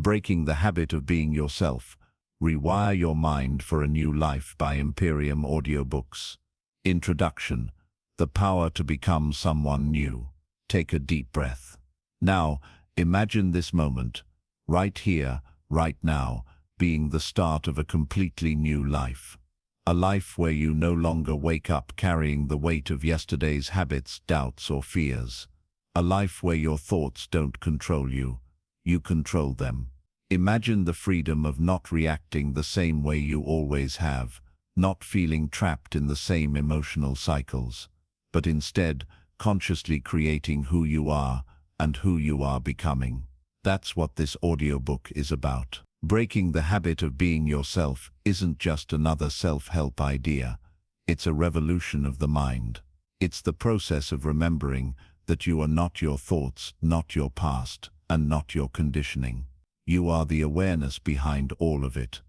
Breaking the Habit of Being Yourself. Rewire Your Mind for a New Life by Imperium Audiobooks. Introduction. The power to become someone new. Take a deep breath. Now, imagine this moment, right here, right now, being the start of a completely new life. A life where you no longer wake up carrying the weight of yesterday's habits, doubts, or fears. A life where your thoughts don't control you. You control them. Imagine the freedom of not reacting the same way you always have, not feeling trapped in the same emotional cycles, but instead consciously creating who you are and who you are becoming. That's what this audiobook is about. Breaking the habit of being yourself isn't just another self-help idea. It's a revolution of the mind. It's the process of remembering that you are not your thoughts, not your past, and not your conditioning. You are the awareness behind all of it,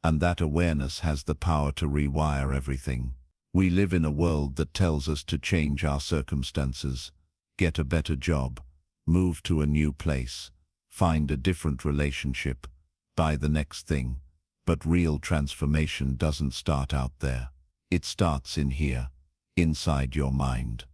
and that awareness has the power to rewire everything. We live in a world that tells us to change our circumstances, get a better job, move to a new place, find a different relationship, buy the next thing. But real transformation doesn't start out there. It starts in here, inside your mind.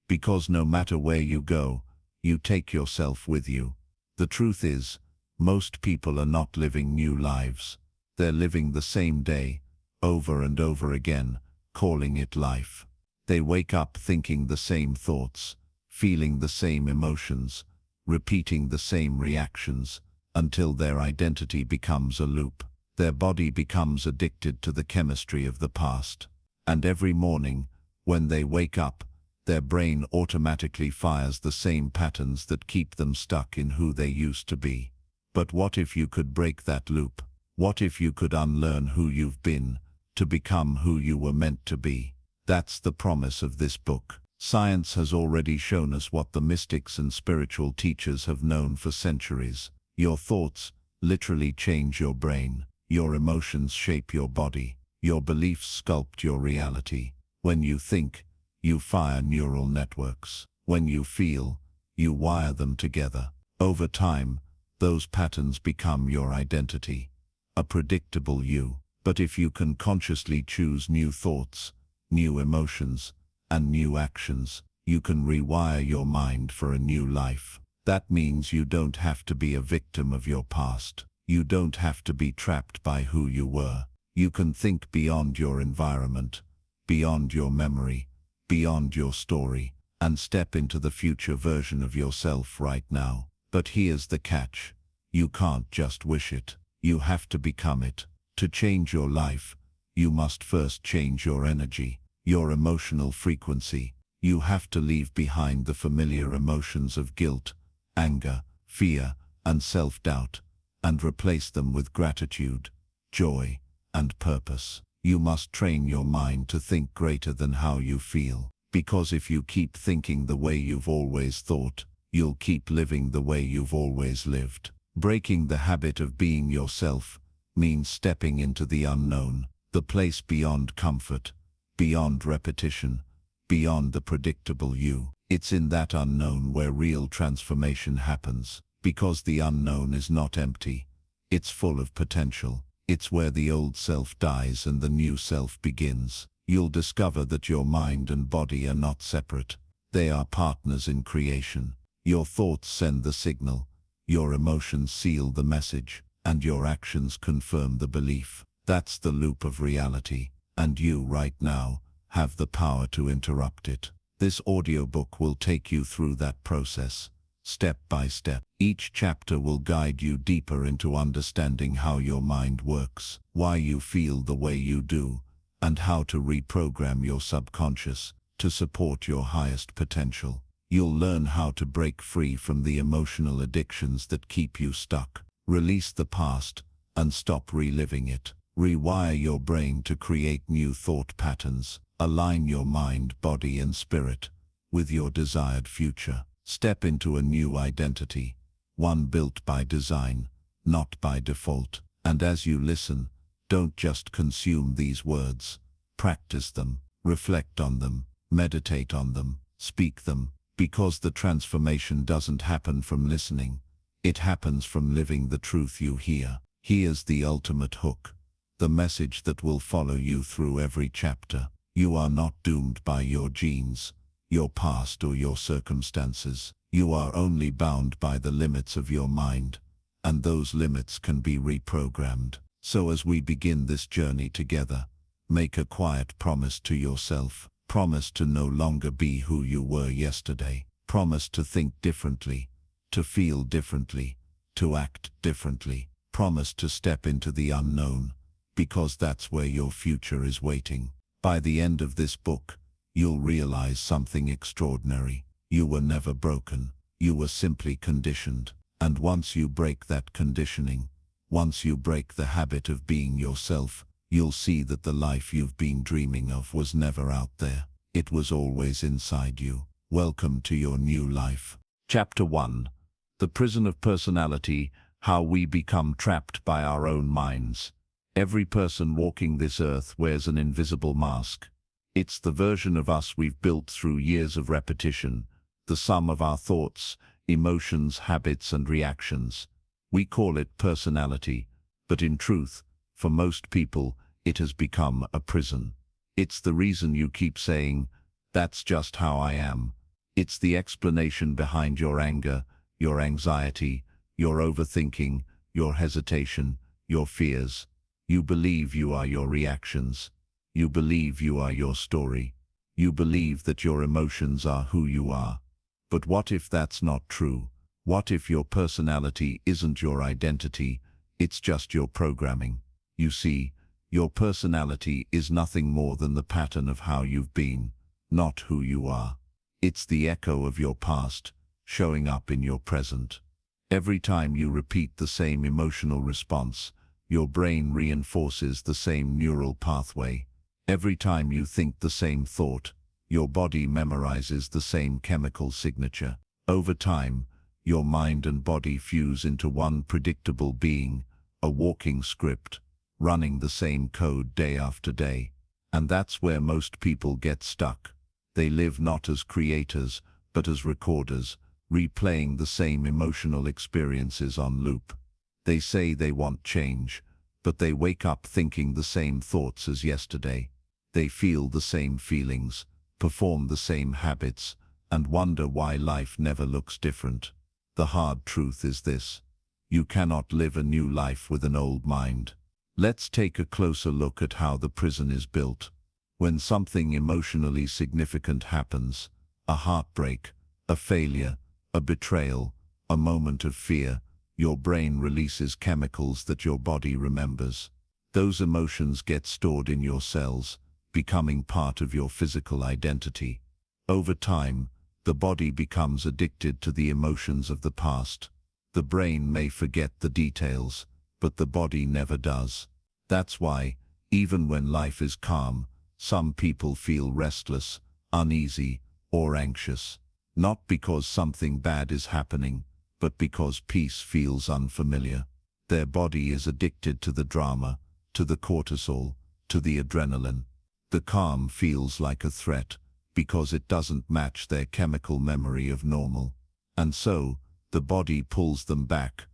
Because no matter where you go, you take yourself with you. The truth is, most people are not living new lives. They're living the same day, over and over again, calling it life. They wake up thinking the same thoughts, feeling the same emotions, repeating the same reactions, until their identity becomes a loop. Their body becomes addicted to the chemistry of the past. And every morning, when they wake up, their brain automatically fires the same patterns that keep them stuck in who they used to be. But what if you could break that loop? What if you could unlearn who you've been, to become who you were meant to be? That's the promise of this book. Science has already shown us what the mystics and spiritual teachers have known for centuries. Your thoughts literally change your brain. Your emotions shape your body. Your beliefs sculpt your reality. When you think, you fire neural networks. When you feel, you wire them together. Over time, those patterns become your identity, a predictable you. But if you can consciously choose new thoughts, new emotions, and new actions, you can rewire your mind for a new life. That means you don't have to be a victim of your past. You don't have to be trapped by who you were. You can think beyond your environment, beyond your memory, beyond your story, and step into the future version of yourself right now. But here's the catch. You can't just wish it. You have to become it. To change your life, you must first change your energy, your emotional frequency. You have to leave behind the familiar emotions of guilt, anger, fear, and self-doubt, and replace them with gratitude, joy, and purpose. You must train your mind to think greater than how you feel. Because if you keep thinking the way you've always thought, you'll keep living the way you've always lived. Breaking the habit of being yourself means stepping into the unknown, the place beyond comfort, beyond repetition, beyond the predictable you. It's in that unknown where real transformation happens, because the unknown is not empty. It's full of potential. It's where the old self dies and the new self begins. You'll discover that your mind and body are not separate. They are partners in creation. Your thoughts send the signal, your emotions seal the message, and your actions confirm the belief. That's the loop of reality, and you, right now, have the power to interrupt it. This audiobook will take you through that process, step by step. Each chapter will guide you deeper into understanding how your mind works, why you feel the way you do, and how to reprogram your subconscious to support your highest potential. You'll learn how to break free from the emotional addictions that keep you stuck, release the past, and stop reliving it. Rewire your brain to create new thought patterns. Align your mind, body, and spirit with your desired future. Step into a new identity, one built by design, not by default. And as you listen, don't just consume these words. Practice them, reflect on them, meditate on them, speak them, because the transformation doesn't happen from listening. It happens from living the truth you hear. Here's the ultimate hook, the message that will follow you through every chapter. You are not doomed by your genes, your past or your circumstances. You are only bound by the limits of your mind, and those limits can be reprogrammed. So as we begin this journey together, make a quiet promise to yourself. Promise to no longer be who you were yesterday. Promise to think differently, to feel differently, to act differently. Promise to step into the unknown, because that's where your future is waiting. By the end of this book, you'll realize something extraordinary. You were never broken. You were simply conditioned. And once you break that conditioning, once you break the habit of being yourself, you'll see that the life you've been dreaming of was never out there. It was always inside you. Welcome to your new life. Chapter 1. The Prison of Personality, How We Become Trapped by Our Own Minds. Every person walking this earth wears an invisible mask. It's the version of us we've built through years of repetition, the sum of our thoughts, emotions, habits, and reactions. We call it personality, but in truth, for most people, it has become a prison. It's the reason you keep saying, "That's just how I am." It's the explanation behind your anger, your anxiety, your overthinking, your hesitation, your fears. You believe you are your reactions. You believe you are your story. You believe that your emotions are who you are. But what if that's not true? What if your personality isn't your identity, it's just your programming? You see, your personality is nothing more than the pattern of how you've been, not who you are. It's the echo of your past, showing up in your present. Every time you repeat the same emotional response, your brain reinforces the same neural pathway. Every time you think the same thought, your body memorizes the same chemical signature. Over time, your mind and body fuse into one predictable being, a walking script, running the same code day after day. And that's where most people get stuck. They live not as creators, but as recorders, replaying the same emotional experiences on loop. They say they want change, but they wake up thinking the same thoughts as yesterday. They feel the same feelings, perform the same habits, and wonder why life never looks different. The hard truth is this: you cannot live a new life with an old mind. Let's take a closer look at how the prison is built. When something emotionally significant happens, a heartbreak, a failure, a betrayal, a moment of fear, your brain releases chemicals that your body remembers. Those emotions get stored in your cells, becoming part of your physical identity. Over time, the body becomes addicted to the emotions of the past. The brain may forget the details, but the body never does. That's why, even when life is calm, some people feel restless, uneasy, or anxious. Not because something bad is happening, but because peace feels unfamiliar. Their body is addicted to the drama, to the cortisol, to the adrenaline. The calm feels like a threat, because it doesn't match their chemical memory of normal. And so, the body pulls them back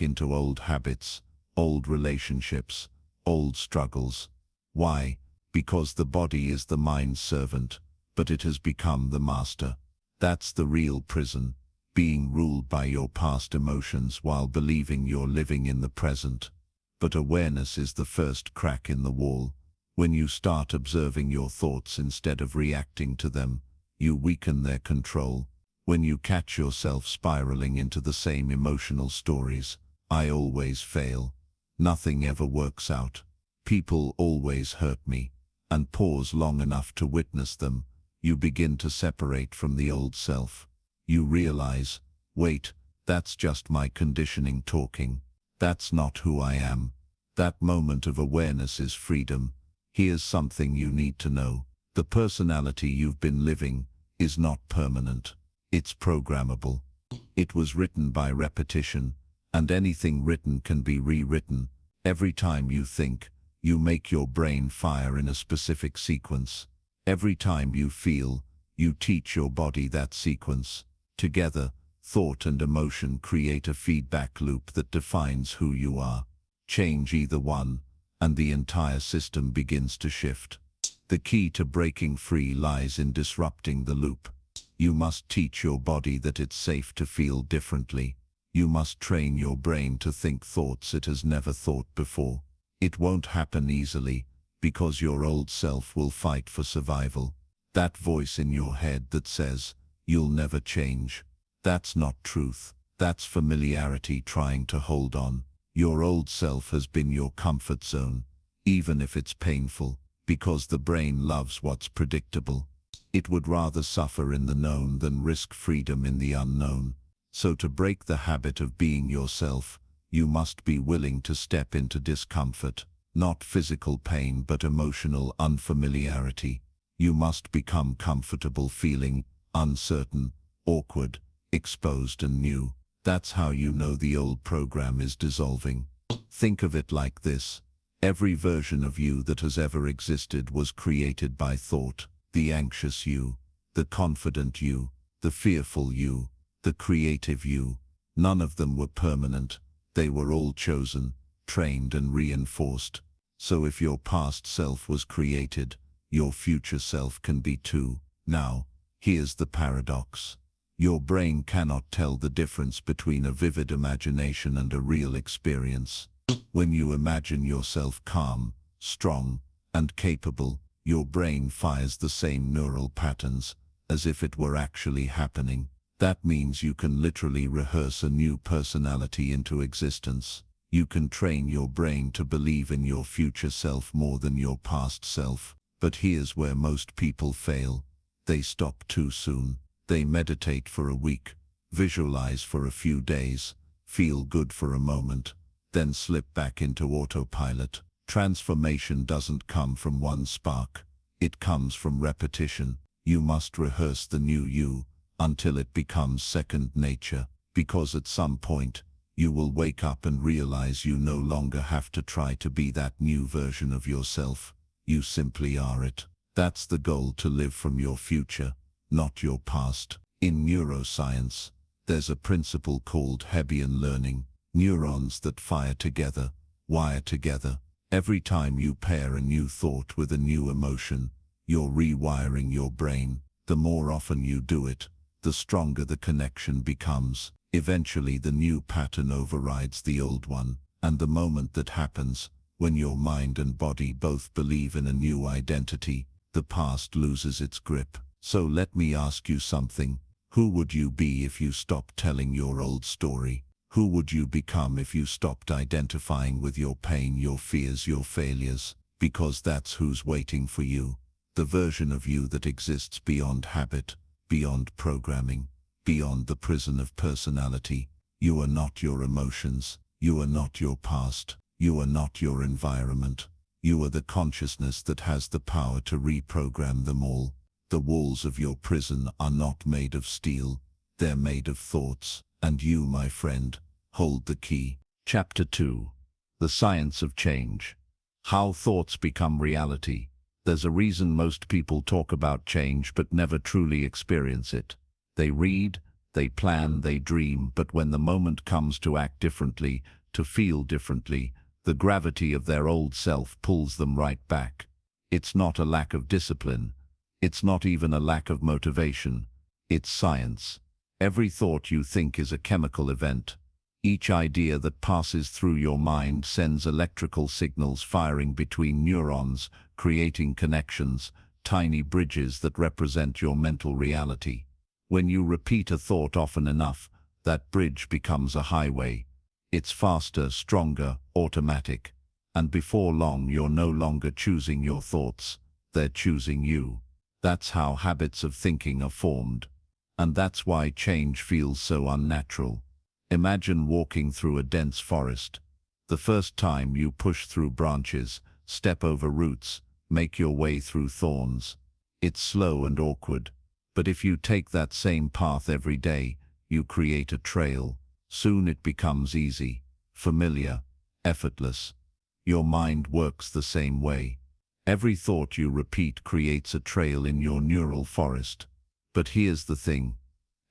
into old habits, old relationships, old struggles. Why? Because the body is the mind's servant, but it has become the master. That's the real prison, being ruled by your past emotions while believing you're living in the present. But awareness is the first crack in the wall. When you start observing your thoughts instead of reacting to them, you weaken their control. When you catch yourself spiraling into the same emotional stories, "I always fail," "Nothing ever works out," "People always hurt me," and pause long enough to witness them, you begin to separate from the old self. You realize, wait, that's just my conditioning talking. That's not who I am. That moment of awareness is freedom. Here's something you need to know. The personality you've been living is not permanent. It's programmable. It was written by repetition, and anything written can be rewritten. Every time you think, you make your brain fire in a specific sequence. Every time you feel, you teach your body that sequence. Together, Thought and emotion create a feedback loop that defines who you are. Change either one, and the entire system begins to shift. The key to breaking free lies in disrupting the loop. You must teach your body that it's safe to feel differently. You must train your brain to think thoughts it has never thought before. It won't happen easily, because your old self will fight for survival. That voice in your head that says, "You'll never change." That's not truth. That's familiarity trying to hold on. Your old self has been your comfort zone, even if it's painful, because the brain loves what's predictable. It would rather suffer in the known than risk freedom in the unknown. So to break the habit of being yourself, you must be willing to step into discomfort, not physical pain but emotional unfamiliarity. You must become comfortable feeling uncertain, awkward, exposed and new. That's how you know the old program is dissolving. Think of it like this. Every version of you that has ever existed was created by thought. The anxious you, the confident you, the fearful you, the creative you. None of them were permanent. They were all chosen, trained and reinforced. So if your past self was created, your future self can be too. Now, here's the paradox. Your brain cannot tell the difference between a vivid imagination and a real experience. When you imagine yourself calm, strong, and capable, your brain fires the same neural patterns, as if it were actually happening. That means you can literally rehearse a new personality into existence. You can train your brain to believe in your future self more than your past self. But here's where most people fail. They stop too soon. They meditate for a week, visualize for a few days, feel good for a moment, then slip back into autopilot. Transformation doesn't come from one spark. It comes from repetition. You must rehearse the new you until it becomes second nature, because at some point, you will wake up and realize you no longer have to try to be that new version of yourself. You simply are it. That's the goal, to live from your future, not your past. In neuroscience, there's a principle called Hebbian learning. Neurons that fire together, wire together. Every time you pair a new thought with a new emotion, you're rewiring your brain. The more often you do it, the stronger the connection becomes. Eventually the new pattern overrides the old one, and the moment that happens, when your mind and body both believe in a new identity, the past loses its grip. So let me ask you something. Who would you be if you stopped telling your old story? Who would you become if you stopped identifying with your pain, your fears, your failures? Because that's who's waiting for you. The version of you that exists beyond habit, beyond programming, beyond the prison of personality. You are not your emotions. You are not your past. You are not your environment. You are the consciousness that has the power to reprogram them all. The walls of your prison are not made of steel. They're made of thoughts. And you, my friend, hold the key. Chapter 2. The Science of Change. How Thoughts Become Reality. There's a reason most people talk about change but never truly experience it. They read, they plan, they dream, but when the moment comes to act differently, to feel differently, the gravity of their old self pulls them right back. It's not a lack of discipline. It's not even a lack of motivation. It's science. Every thought you think is a chemical event. Each idea that passes through your mind sends electrical signals firing between neurons, creating connections, tiny bridges that represent your mental reality. When you repeat a thought often enough, that bridge becomes a highway. It's faster, stronger, automatic. And before long you're no longer choosing your thoughts, they're choosing you. That's how habits of thinking are formed. And that's why change feels so unnatural. Imagine walking through a dense forest. The first time you push through branches, step over roots, make your way through thorns. It's slow and awkward. But if you take that same path every day, you create a trail. Soon it becomes easy, familiar, effortless. Your mind works the same way. Every thought you repeat creates a trail in your neural forest. But here's the thing.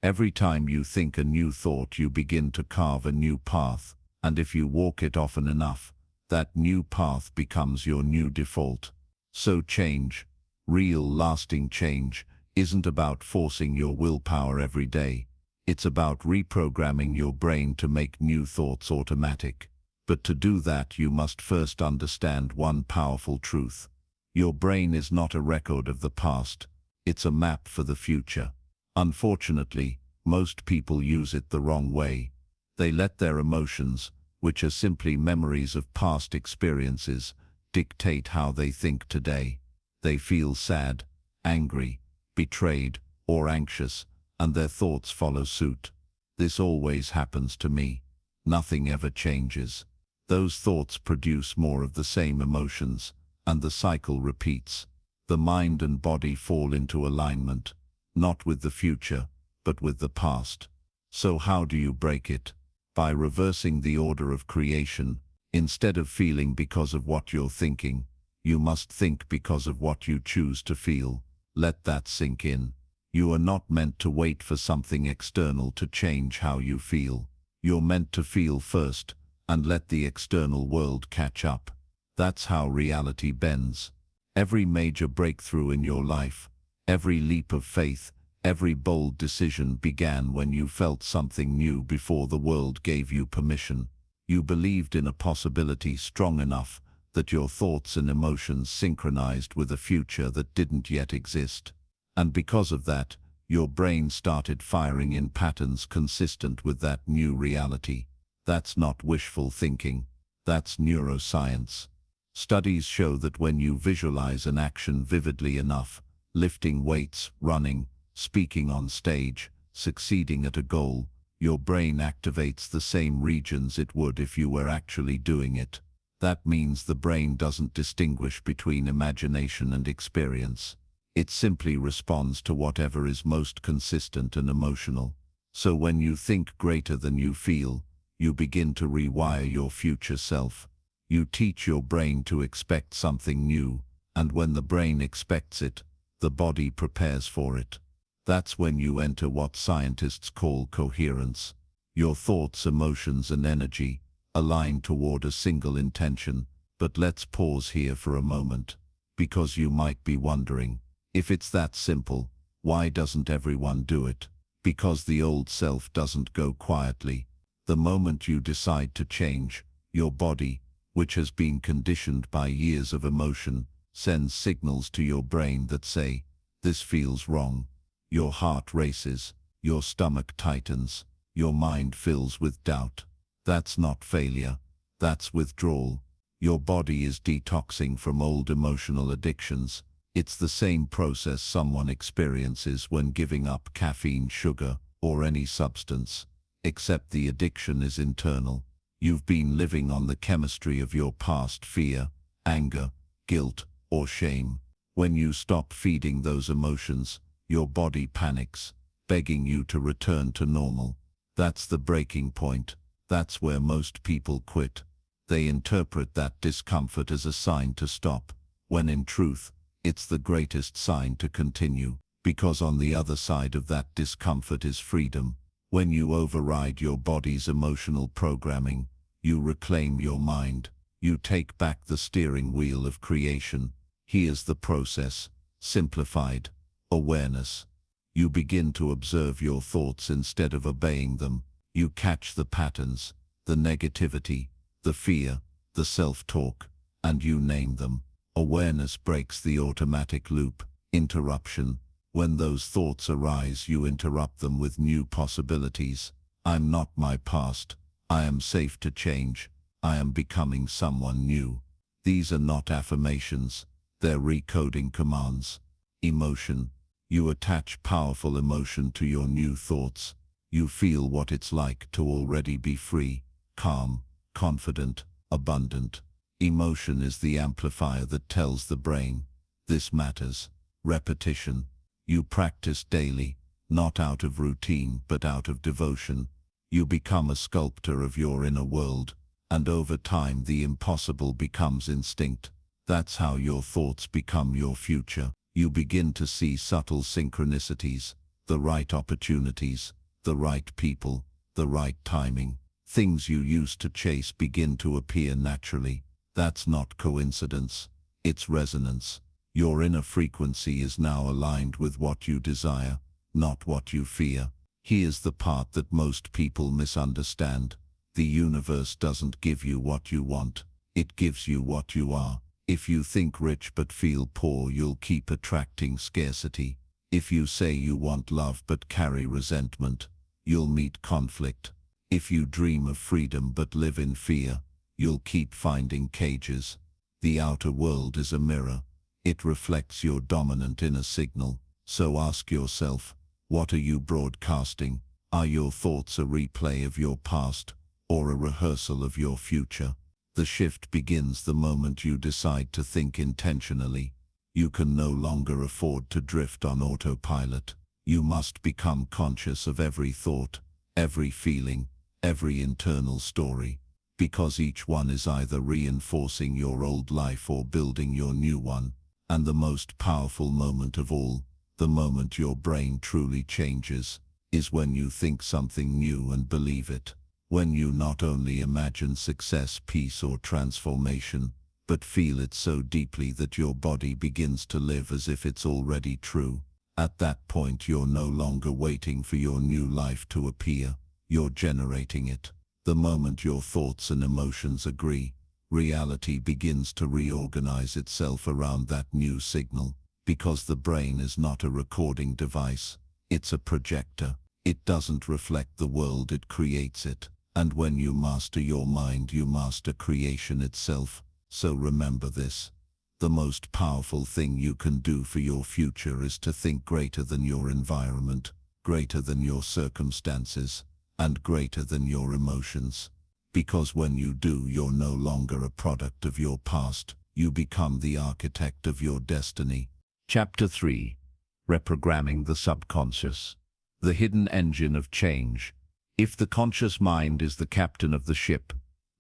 Every time you think a new thought, you begin to carve a new path, and if you walk it often enough, that new path becomes your new default. So change, real lasting change, isn't about forcing your willpower every day. It's about reprogramming your brain to make new thoughts automatic. But to do that, you must first understand one powerful truth. Your brain is not a record of the past. It's a map for the future. Unfortunately, most people use it the wrong way. They let their emotions, which are simply memories of past experiences, dictate how they think today. They feel sad, angry, betrayed, or anxious, and their thoughts follow suit. This always happens to me. Nothing ever changes. Those thoughts produce more of the same emotions, and the cycle repeats. The mind and body fall into alignment, not with the future, but with the past. So how do you break it? By reversing the order of creation. Instead of feeling because of what you're thinking, you must think because of what you choose to feel. Let that sink in. You are not meant to wait for something external to change how you feel. You're meant to feel first, and let the external world catch up. That's how reality bends. Every major breakthrough in your life, every leap of faith, every bold decision began when you felt something new before the world gave you permission. You believed in a possibility strong enough that your thoughts and emotions synchronized with a future that didn't yet exist. And because of that, your brain started firing in patterns consistent with that new reality. That's not wishful thinking. That's neuroscience. Studies show that when you visualize an action vividly enough, lifting weights, running, speaking on stage, succeeding at a goal, your brain activates the same regions it would if you were actually doing it. That means the brain doesn't distinguish between imagination and experience. It simply responds to whatever is most consistent and emotional. So when you think greater than you feel, you begin to rewire your future self. You teach your brain to expect something new, and when the brain expects it, the body prepares for it. That's when you enter what scientists call coherence. Your thoughts, emotions, and energy align toward a single intention. But let's pause here for a moment, because you might be wondering, if it's that simple, why doesn't everyone do it? Because the old self doesn't go quietly. The moment you decide to change, your body, which has been conditioned by years of emotion, sends signals to your brain that say, "This feels wrong." Your heart races, your stomach tightens, your mind fills with doubt. That's not failure, that's withdrawal. Your body is detoxing from old emotional addictions. It's the same process someone experiences when giving up caffeine, sugar, or any substance, except the addiction is internal. You've been living on the chemistry of your past fear, anger, guilt, or shame. When you stop feeding those emotions, your body panics, begging you to return to normal. That's the breaking point. That's where most people quit. They interpret that discomfort as a sign to stop, when in truth, it's the greatest sign to continue, because on the other side of that discomfort is freedom. When you override your body's emotional programming, you reclaim your mind. You take back the steering wheel of creation. Here's the process, simplified. Awareness. You begin to observe your thoughts instead of obeying them. You catch the patterns, the negativity, the fear, the self-talk, and you name them. Awareness breaks the automatic loop. Interruption. When those thoughts arise, you interrupt them with new possibilities. I'm not my past. I am safe to change. I am becoming someone new. These are not affirmations. They're recoding commands. Emotion. You attach powerful emotion to your new thoughts. You feel what it's like to already be free, calm, confident, abundant. Emotion is the amplifier that tells the brain, this matters. Repetition. You practice daily, not out of routine but out of devotion. You become a sculptor of your inner world, and over time the impossible becomes instinct. That's how your thoughts become your future. You begin to see subtle synchronicities, the right opportunities, the right people, the right timing. Things you used to chase begin to appear naturally. That's not coincidence. It's resonance. Your inner frequency is now aligned with what you desire, not what you fear. Here's the part that most people misunderstand. The universe doesn't give you what you want. It gives you what you are. If you think rich but feel poor, you'll keep attracting scarcity. If you say you want love but carry resentment, you'll meet conflict. If you dream of freedom but live in fear, you'll keep finding cages. The outer world is a mirror. It reflects your dominant inner signal. So ask yourself, what are you broadcasting? Are your thoughts a replay of your past, or a rehearsal of your future? The shift begins the moment you decide to think intentionally. You can no longer afford to drift on autopilot. You must become conscious of every thought, every feeling, every internal story, because each one is either reinforcing your old life or building your new one. And the most powerful moment of all, the moment your brain truly changes, is when you think something new and believe it. When you not only imagine success, peace, or transformation, but feel it so deeply that your body begins to live as if it's already true. At that point, you're no longer waiting for your new life to appear. You're generating it. The moment your thoughts and emotions agree, reality begins to reorganize itself around that new signal. Because the brain is not a recording device, it's a projector. It doesn't reflect the world, it creates it. And when you master your mind, you master creation itself. So remember this. The most powerful thing you can do for your future is to think greater than your environment, greater than your circumstances, and greater than your emotions. Because when you do, you're no longer a product of your past. You become the architect of your destiny. Chapter 3. Reprogramming the Subconscious. The hidden engine of change. If the conscious mind is the captain of the ship,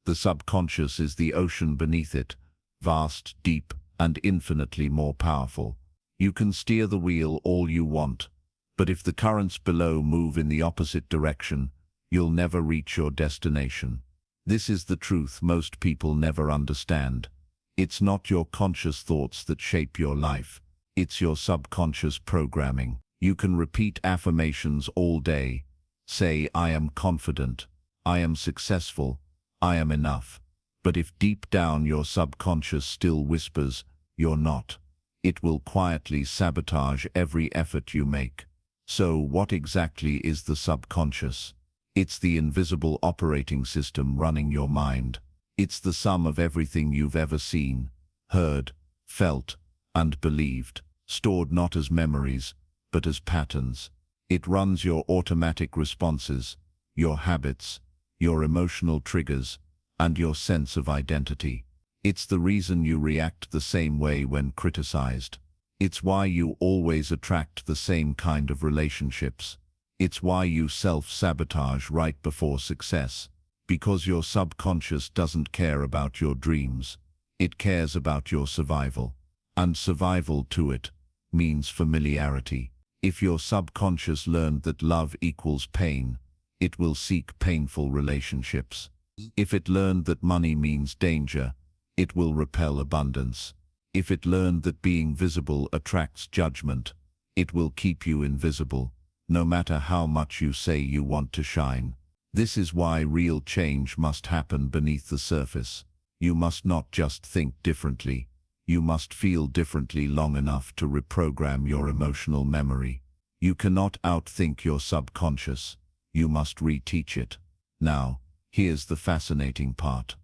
the subconscious is the ocean beneath it, vast, deep, and infinitely more powerful. You can steer the wheel all you want, but if the currents below move in the opposite direction, you'll never reach your destination. This is the truth most people never understand. It's not your conscious thoughts that shape your life. It's your subconscious programming. You can repeat affirmations all day. Say, I am confident, I am successful, I am enough. But if deep down your subconscious still whispers, you're not, it will quietly sabotage every effort you make. So what exactly is the subconscious? It's the invisible operating system running your mind. It's the sum of everything you've ever seen, heard, felt, and believed, stored not as memories, but as patterns. It runs your automatic responses, your habits, your emotional triggers, and your sense of identity. It's the reason you react the same way when criticized. It's why you always attract the same kind of relationships. It's why you self-sabotage right before success. Because your subconscious doesn't care about your dreams. It cares about your survival. And survival to it means familiarity. If your subconscious learned that love equals pain, it will seek painful relationships. If it learned that money means danger, it will repel abundance. If it learned that being visible attracts judgment, it will keep you invisible, no matter how much you say you want to shine. This is why real change must happen beneath the surface. You must not just think differently. You must feel differently long enough to reprogram your emotional memory. You cannot outthink your subconscious. You must reteach it. Now, here's the fascinating part.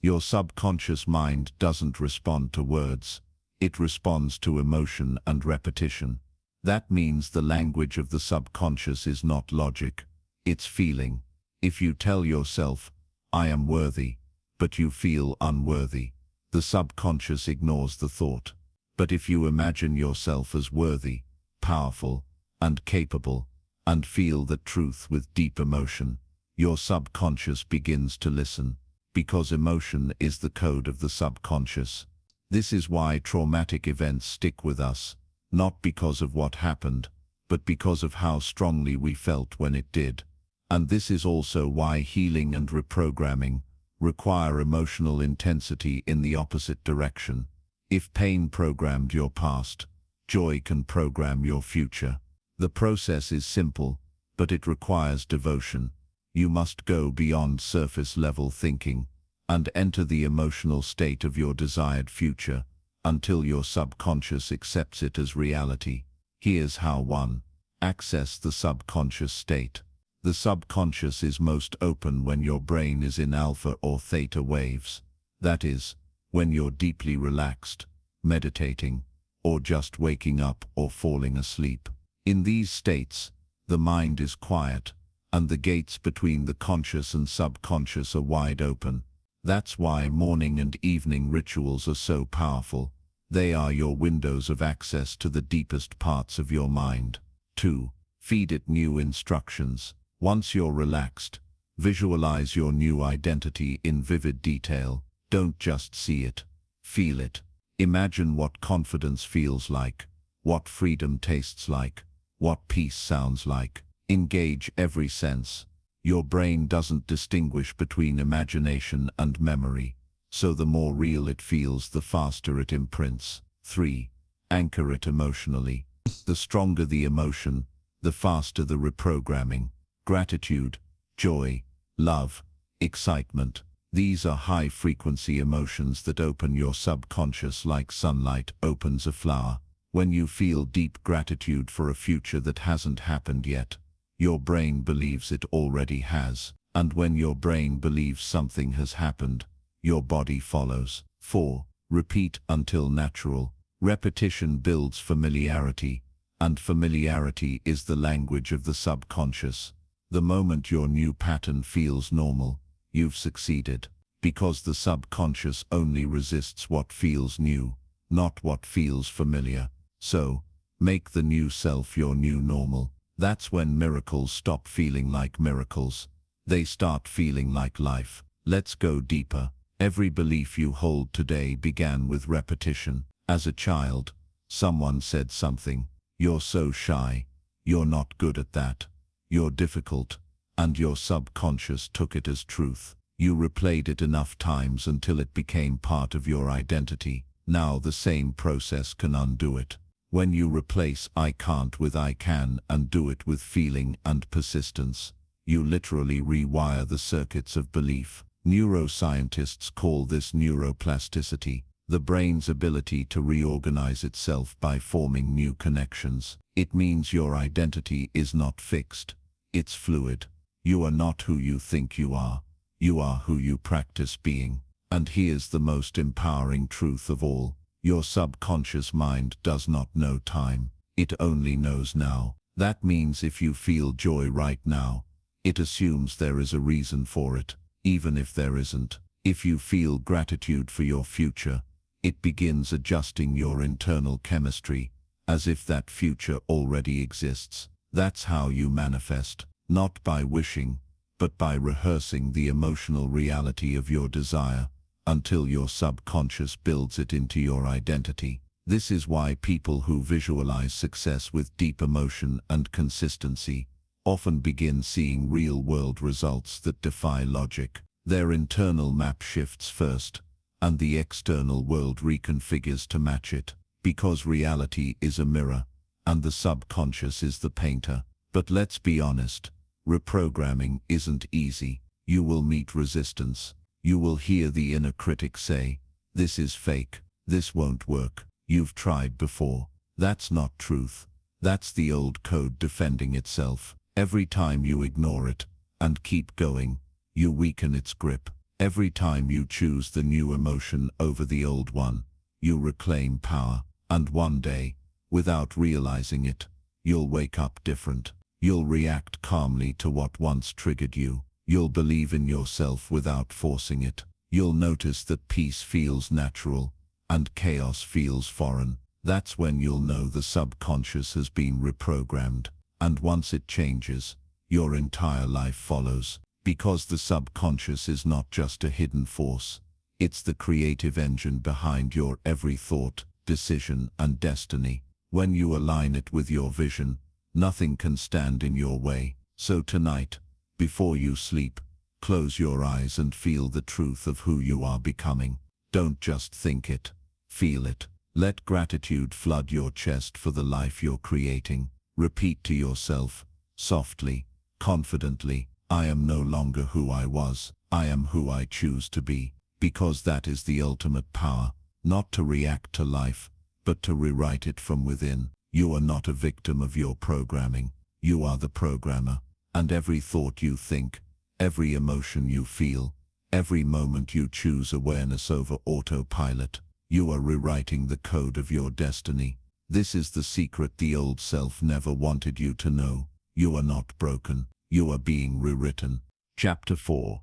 Your subconscious mind doesn't respond to words. It responds to emotion and repetition. That means the language of the subconscious is not logic. It's feeling. If you tell yourself, I am worthy, but you feel unworthy, the subconscious ignores the thought. But if you imagine yourself as worthy, powerful, and capable, and feel that truth with deep emotion, your subconscious begins to listen, because emotion is the code of the subconscious. This is why traumatic events stick with us, not because of what happened, but because of how strongly we felt when it did. And this is also why healing and reprogramming require emotional intensity in the opposite direction. If pain programmed your past, joy can program your future. The process is simple, but it requires devotion. You must go beyond surface-level thinking and enter the emotional state of your desired future until your subconscious accepts it as reality. Here's how. 1. Access the subconscious state. The subconscious is most open when your brain is in alpha or theta waves. That is, when you're deeply relaxed, meditating, or just waking up or falling asleep. In these states, the mind is quiet, and the gates between the conscious and subconscious are wide open. That's why morning and evening rituals are so powerful. They are your windows of access to the deepest parts of your mind. 2. Feed it new instructions. Once you're relaxed, visualize your new identity in vivid detail. Don't just see it, feel it. Imagine what confidence feels like, what freedom tastes like, what peace sounds like. Engage every sense. Your brain doesn't distinguish between imagination and memory, so the more real it feels, the faster it imprints. 3. Anchor it emotionally. The stronger the emotion, the faster the reprogramming. Gratitude, joy, love, excitement. These are high-frequency emotions that open your subconscious like sunlight opens a flower. When you feel deep gratitude for a future that hasn't happened yet, your brain believes it already has. And when your brain believes something has happened, your body follows. 4. Repeat until natural. Repetition builds familiarity, and familiarity is the language of the subconscious. The moment your new pattern feels normal, you've succeeded, because the subconscious only resists what feels new, not what feels familiar. So, make the new self your new normal. That's when miracles stop feeling like miracles. They start feeling like life. Let's go deeper. Every belief you hold today began with repetition. As a child, someone said something. You're so shy. You're not good at that. You're difficult. And your subconscious took it as truth. You replayed it enough times until it became part of your identity. Now the same process can undo it. When you replace I can't with I can and do it with feeling and persistence, you literally rewire the circuits of belief. Neuroscientists call this neuroplasticity, the brain's ability to reorganize itself by forming new connections. It means your identity is not fixed. It's fluid. You are not who you think you are. You are who you practice being. And here's the most empowering truth of all. Your subconscious mind does not know time. It only knows now. That means if you feel joy right now, it assumes there is a reason for it, even if there isn't. If you feel gratitude for your future, it begins adjusting your internal chemistry, as if that future already exists. That's how you manifest, not by wishing, but by rehearsing the emotional reality of your desire, until your subconscious builds it into your identity. This is why people who visualize success with deep emotion and consistency often begin seeing real-world results that defy logic. Their internal map shifts first, and the external world reconfigures to match it, because reality is a mirror, and the subconscious is the painter. But let's be honest, reprogramming isn't easy. You will meet resistance. You will hear the inner critic say, "This is fake. This won't work. You've tried before." That's not truth. That's the old code defending itself. Every time you ignore it and keep going, you weaken its grip. Every time you choose the new emotion over the old one, you reclaim power. And one day, without realizing it, you'll wake up different. You'll react calmly to what once triggered you. You'll believe in yourself without forcing it. You'll notice that peace feels natural and chaos feels foreign. That's when you'll know the subconscious has been reprogrammed. And once it changes, your entire life follows. Because the subconscious is not just a hidden force. It's the creative engine behind your every thought, decision, and destiny. When you align it with your vision, Nothing can stand in your way. So tonight, before you sleep, close your eyes and feel the truth of who you are becoming. Don't just think it, feel it. Let gratitude flood your chest for the life you're creating. Repeat to yourself, softly, confidently, I am no longer who I was. I am who I choose to be. Because that is the ultimate power, not to react to life, but to rewrite it from within. You are not a victim of your programming. You are the programmer. And every thought you think, every emotion you feel, every moment you choose awareness over autopilot, you are rewriting the code of your destiny. This is the secret the old self never wanted you to know. You are not broken. You are being rewritten. Chapter 4.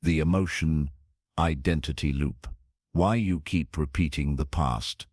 The Emotion Identity Loop. Why you keep repeating the past.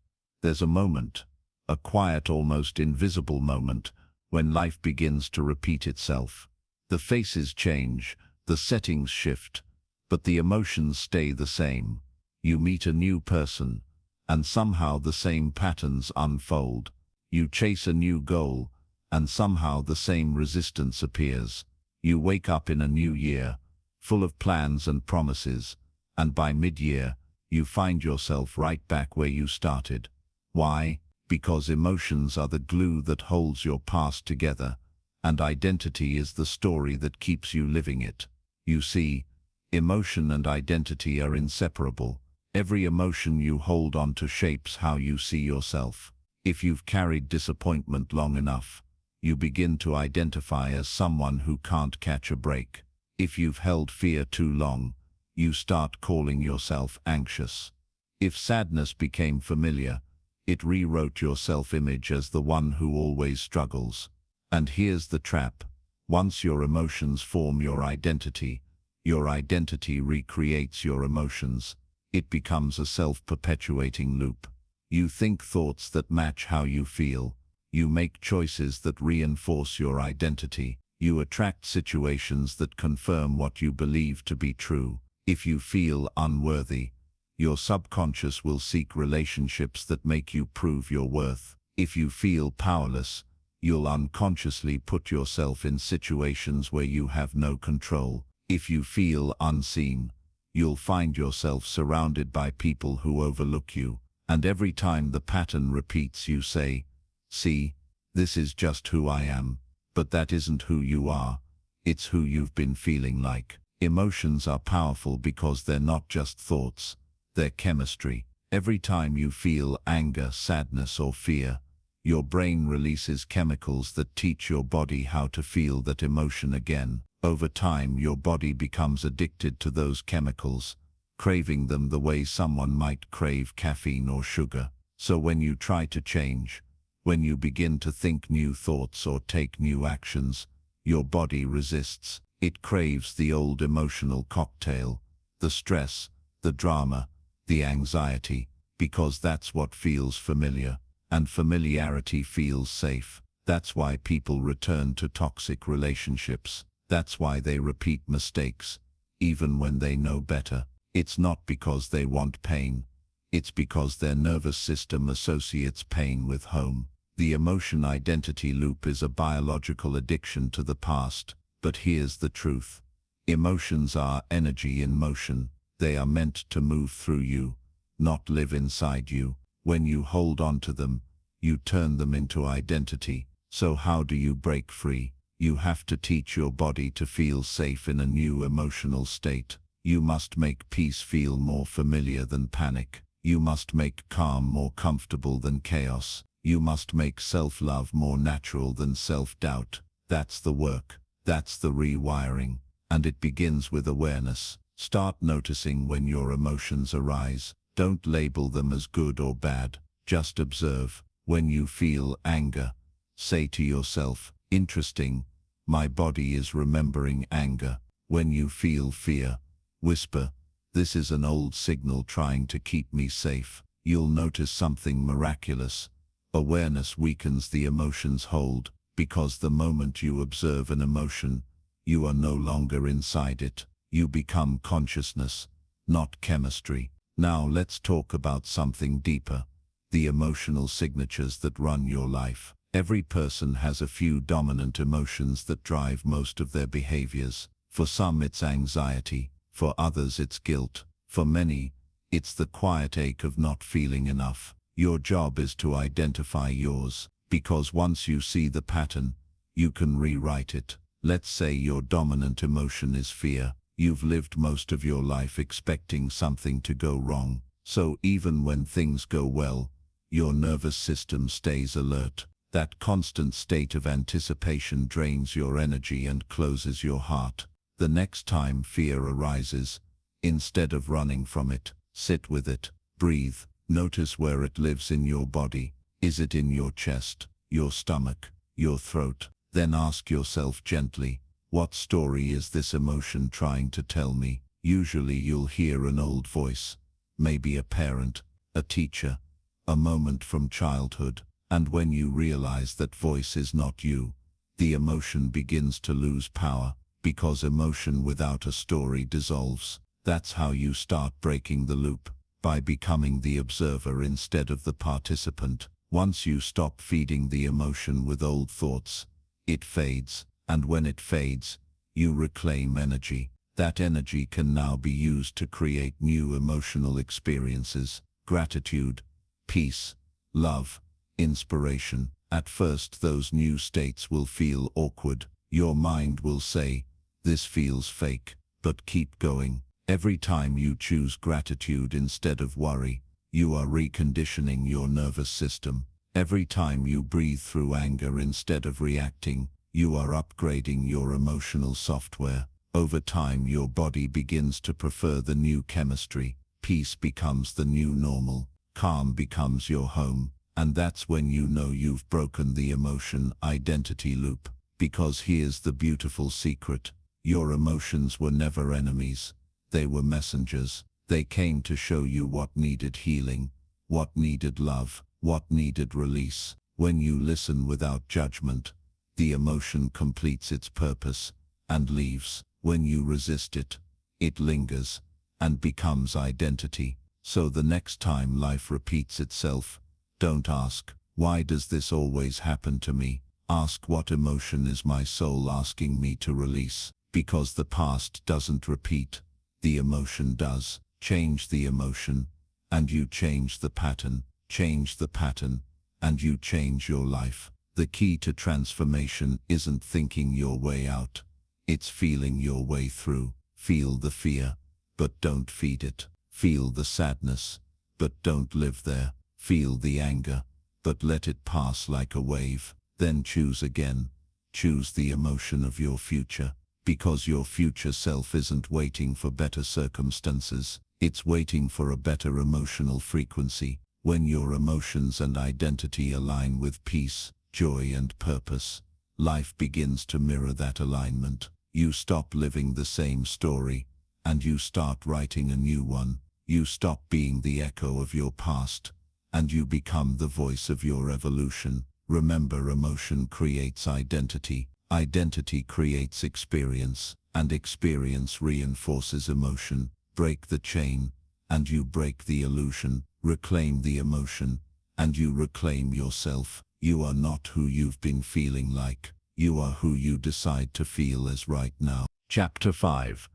There's a moment, a quiet, almost invisible moment, when life begins to repeat itself. The faces change, the settings shift, but the emotions stay the same. You meet a new person, and somehow the same patterns unfold. You chase a new goal, and somehow the same resistance appears. You wake up in a new year, full of plans and promises, and by mid-year, you find yourself right back where you started. Why? Because emotions are the glue that holds your past together, and identity is the story that keeps you living it. You see, emotion and identity are inseparable. Every emotion you hold on to shapes how you see yourself. If you've carried disappointment long enough, you begin to identify as someone who can't catch a break. If you've held fear too long, you start calling yourself anxious. If sadness became familiar, it rewrote your self-image as the one who always struggles. And here's the trap. Once your emotions form your identity recreates your emotions. It becomes a self-perpetuating loop. You think thoughts that match how you feel. You make choices that reinforce your identity. You attract situations that confirm what you believe to be true. If you feel unworthy, your subconscious will seek relationships that make you prove your worth. If you feel powerless, you'll unconsciously put yourself in situations where you have no control. If you feel unseen, you'll find yourself surrounded by people who overlook you. And every time the pattern repeats, you say, "See, this is just who I am." But that isn't who you are. It's who you've been feeling like. Emotions are powerful because they're not just thoughts. They're chemistry. Every time you feel anger, sadness, or fear, your brain releases chemicals that teach your body how to feel that emotion again. Over time, your body becomes addicted to those chemicals, craving them the way someone might crave caffeine or sugar. So when you try to change, when you begin to think new thoughts or take new actions, your body resists. It craves the old emotional cocktail, the stress, the drama, the anxiety, because that's what feels familiar, and familiarity feels safe. That's why people return to toxic relationships. That's why they repeat mistakes, even when they know better. It's not because they want pain. It's because their nervous system associates pain with home. The emotion identity loop is a biological addiction to the past. But here's the truth. Emotions are energy in motion. They are meant to move through you, not live inside you. When you hold on to them, you turn them into identity. So how do you break free? You have to teach your body to feel safe in a new emotional state. You must make peace feel more familiar than panic. You must make calm more comfortable than chaos. You must make self-love more natural than self-doubt. That's the work. That's the rewiring. And it begins with awareness. Start noticing when your emotions arise. Don't label them as good or bad. Just observe. When you feel anger, say to yourself, "Interesting, my body is remembering anger." When you feel fear, whisper, "This is an old signal trying to keep me safe." You'll notice something miraculous. Awareness weakens the emotion's hold, because the moment you observe an emotion, you are no longer inside it. You become consciousness, not chemistry. Now let's talk about something deeper, the emotional signatures that run your life. Every person has a few dominant emotions that drive most of their behaviors. For some it's anxiety, for others it's guilt, for many, it's the quiet ache of not feeling enough. Your job is to identify yours, because once you see the pattern, you can rewrite it. Let's say your dominant emotion is fear. You've lived most of your life expecting something to go wrong, so even when things go well, your nervous system stays alert. That constant state of anticipation drains your energy and closes your heart. The next time fear arises, instead of running from it, sit with it, breathe, notice where it lives in your body. Is it in your chest, your stomach, your throat? Then ask yourself gently, what story is this emotion trying to tell me? Usually you'll hear an old voice, maybe a parent, a teacher, a moment from childhood. And when you realize that voice is not you, the emotion begins to lose power, because emotion without a story dissolves. That's how you start breaking the loop, by becoming the observer instead of the participant. Once you stop feeding the emotion with old thoughts, it fades, and when it fades, you reclaim energy. That energy can now be used to create new emotional experiences: gratitude, peace, love, inspiration. At first those new states will feel awkward. Your mind will say, this feels fake, but keep going. Every time you choose gratitude instead of worry, you are reconditioning your nervous system. Every time you breathe through anger instead of reacting, you are upgrading your emotional software. Over time your body begins to prefer the new chemistry. Peace becomes the new normal. Calm becomes your home. And that's when you know you've broken the emotion identity loop. Because here's the beautiful secret. Your emotions were never enemies. They were messengers. They came to show you what needed healing, what needed love, what needed release. When you listen without judgment, the emotion completes its purpose and leaves. When you resist it, it lingers and becomes identity. So the next time life repeats itself, don't ask, why does this always happen to me? Ask, what emotion is my soul asking me to release? Because the past doesn't repeat, the emotion does. Change the emotion, and you change the pattern. Change the pattern, and you change your life. The key to transformation isn't thinking your way out. It's feeling your way through. Feel the fear, but don't feed it. Feel the sadness, but don't live there. Feel the anger, but let it pass like a wave. Then choose again. Choose the emotion of your future, because your future self isn't waiting for better circumstances. It's waiting for a better emotional frequency. When your emotions and identity align with peace, joy and purpose, life begins to mirror that alignment. You stop living the same story, and you start writing a new one. You stop being the echo of your past, and you become the voice of your evolution. Remember, emotion creates identity. Identity creates experience, and experience reinforces emotion. Break the chain, and you break the illusion. Reclaim the emotion, and you reclaim yourself. You are not who you've been feeling like. You are who you decide to feel as right now. Chapter 5.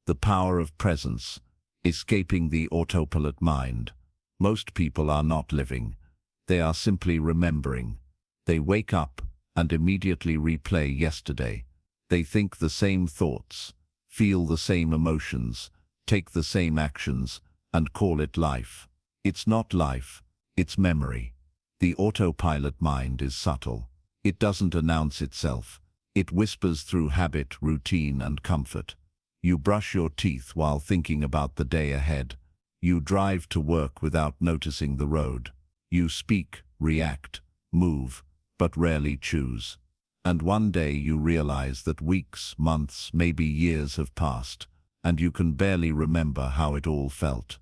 The Power of Presence. Escaping the autopilot mind. Most people are not living. They are simply remembering. They wake up and immediately replay yesterday. They think the same thoughts, feel the same emotions, take the same actions, and call it life. It's not life, it's memory. The autopilot mind is subtle. It doesn't announce itself. It whispers through habit, routine, and comfort. You brush your teeth while thinking about the day ahead. You drive to work without noticing the road. You speak, react, move, but rarely choose. And one day you realize that weeks, months, maybe years have passed, and you can barely remember how it all felt.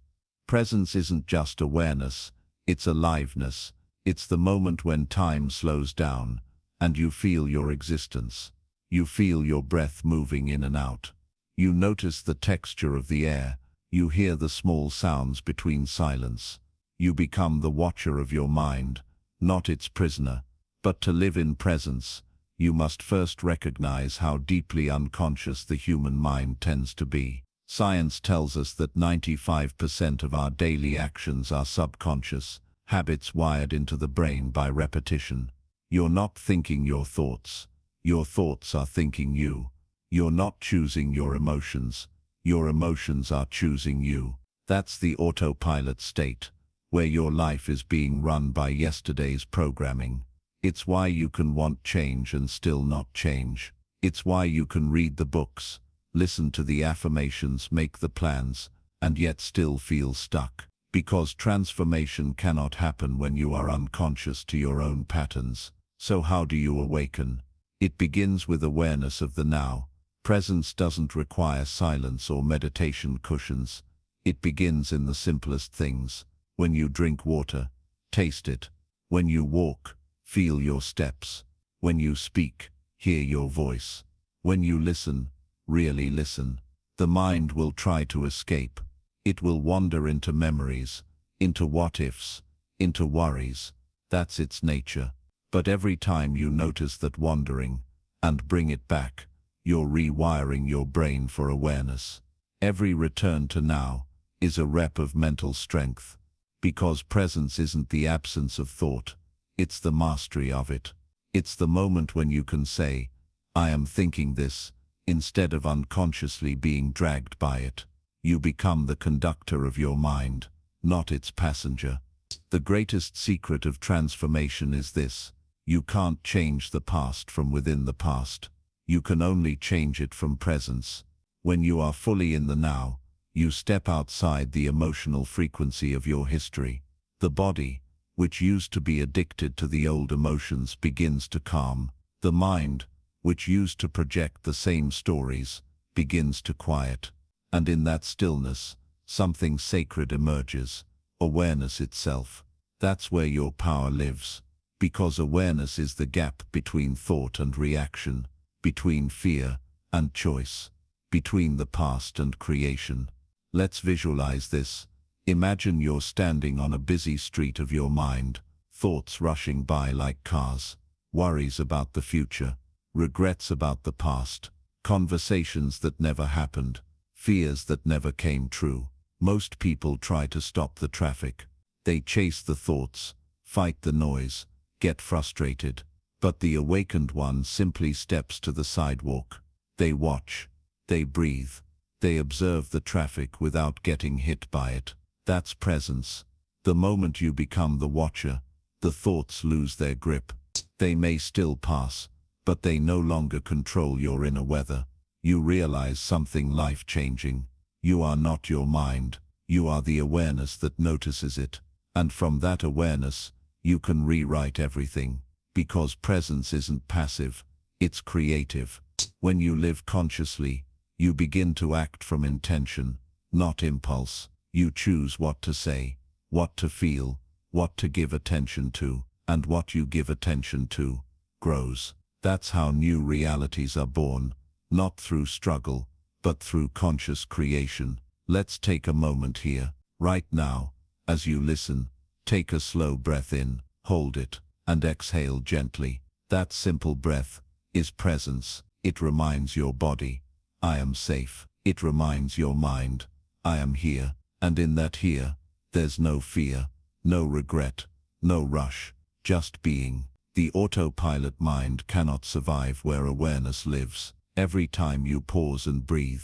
Presence isn't just awareness, it's aliveness. It's the moment when time slows down, and you feel your existence. You feel your breath moving in and out. You notice the texture of the air. You hear the small sounds between silence. You become the watcher of your mind, not its prisoner. But to live in presence, you must first recognize how deeply unconscious the human mind tends to be. Science tells us that 95% of our daily actions are subconscious, habits wired into the brain by repetition. You're not thinking your thoughts are thinking you. You're not choosing your emotions are choosing you. That's the autopilot state, where your life is being run by yesterday's programming. It's why you can want change and still not change. It's why you can read the books, listen to the affirmations, make the plans, and yet still feel stuck. Because transformation cannot happen when you are unconscious to your own patterns. So how do you awaken? It begins with awareness of the now. Presence doesn't require silence or meditation cushions. It begins in the simplest things. When you drink water, taste it. When you walk, feel your steps. When you speak, hear your voice. When you listen, really listen. The mind will try to escape. It will wander into memories, into what-ifs, into worries. That's its nature. But every time you notice that wandering, and bring it back, you're rewiring your brain for awareness. Every return to now is a rep of mental strength. Because presence isn't the absence of thought, it's the mastery of it. It's the moment when you can say, I am thinking this, instead of unconsciously being dragged by it. You become the conductor of your mind, not its passenger. The greatest secret of transformation is this: you can't change the past from within the past. You can only change it from presence. When you are fully in the now, you step outside the emotional frequency of your history. The body, which used to be addicted to the old emotions, begins to calm. The mind, which used to project the same stories, begins to quiet. And in that stillness, something sacred emerges, awareness itself. That's where your power lives. Because awareness is the gap between thought and reaction, between fear and choice, between the past and creation. Let's visualize this. Imagine you're standing on a busy street of your mind, thoughts rushing by like cars, worries about the future, regrets about the past, conversations that never happened, fears that never came true. Most people try to stop the traffic. They chase the thoughts, fight the noise, get frustrated. But the awakened one simply steps to the sidewalk. They watch, they breathe, they observe the traffic without getting hit by it. That's presence. The moment you become the watcher, the thoughts lose their grip. They may still pass, but they no longer control your inner weather. You realize something life-changing. You are not your mind. You are the awareness that notices it. And from that awareness, you can rewrite everything. Because presence isn't passive, it's creative. When you live consciously, you begin to act from intention, not impulse. You choose what to say, what to feel, what to give attention to, and what you give attention to grows. That's how new realities are born. Not through struggle, but through conscious creation. Let's take a moment here, right now. As you listen, take a slow breath in, hold it, and exhale gently. That simple breath is presence. It reminds your body, I am safe. It reminds your mind, I am here. And in that here, there's no fear, no regret, no rush, just being. The autopilot mind cannot survive where awareness lives. Every time you pause and breathe,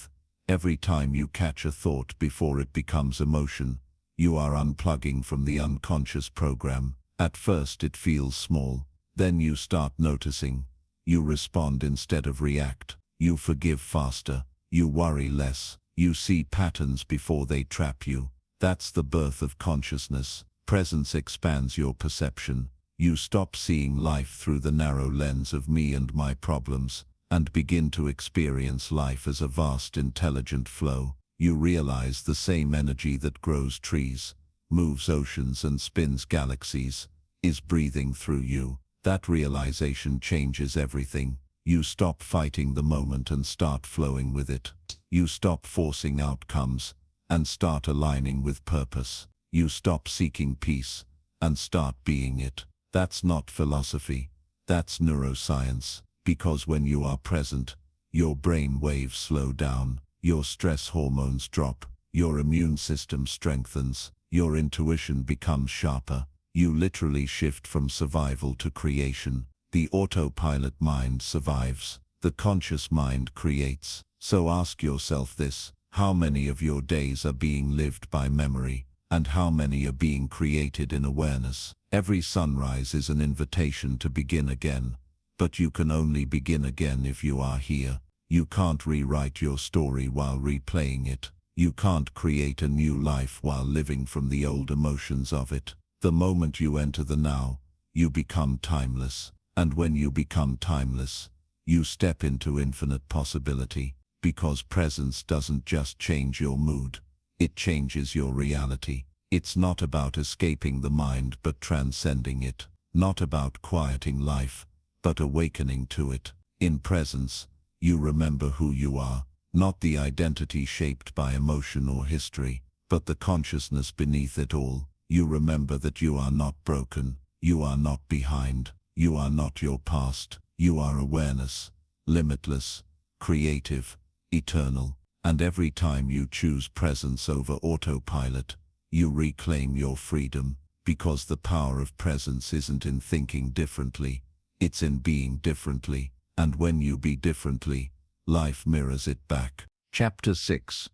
every time you catch a thought before it becomes emotion, you are unplugging from the unconscious program. At first it feels small, then you start noticing. You respond instead of react. You forgive faster. You worry less. You see patterns before they trap you. That's the birth of consciousness. Presence expands your perception. You stop seeing life through the narrow lens of me and my problems, and begin to experience life as a vast intelligent flow. You realize the same energy that grows trees, moves oceans and spins galaxies, is breathing through you. That realization changes everything. You stop fighting the moment and start flowing with it. You stop forcing outcomes and start aligning with purpose. You stop seeking peace and start being it. That's not philosophy. That's neuroscience, because when you are present, your brain waves slow down, your stress hormones drop, your immune system strengthens, your intuition becomes sharper. You literally shift from survival to creation. The autopilot mind survives. The conscious mind creates. So ask yourself this: how many of your days are being lived by memory, and how many are being created in awareness? Every sunrise is an invitation to begin again, but you can only begin again if you are here. You can't rewrite your story while replaying it. You can't create a new life while living from the old emotions of it. The moment you enter the now, you become timeless. And when you become timeless, you step into infinite possibility, because presence doesn't just change your mood, it changes your reality. It's not about escaping the mind but transcending it, not about quieting life, but awakening to it. In presence, you remember who you are, not the identity shaped by emotion or history, but the consciousness beneath it all. You remember that you are not broken, you are not behind, you are not your past, you are awareness, limitless, creative, eternal. And every time you choose presence over autopilot, you reclaim your freedom, because the power of presence isn't in thinking differently, it's in being differently. And when you be differently, life mirrors it back. Chapter 6.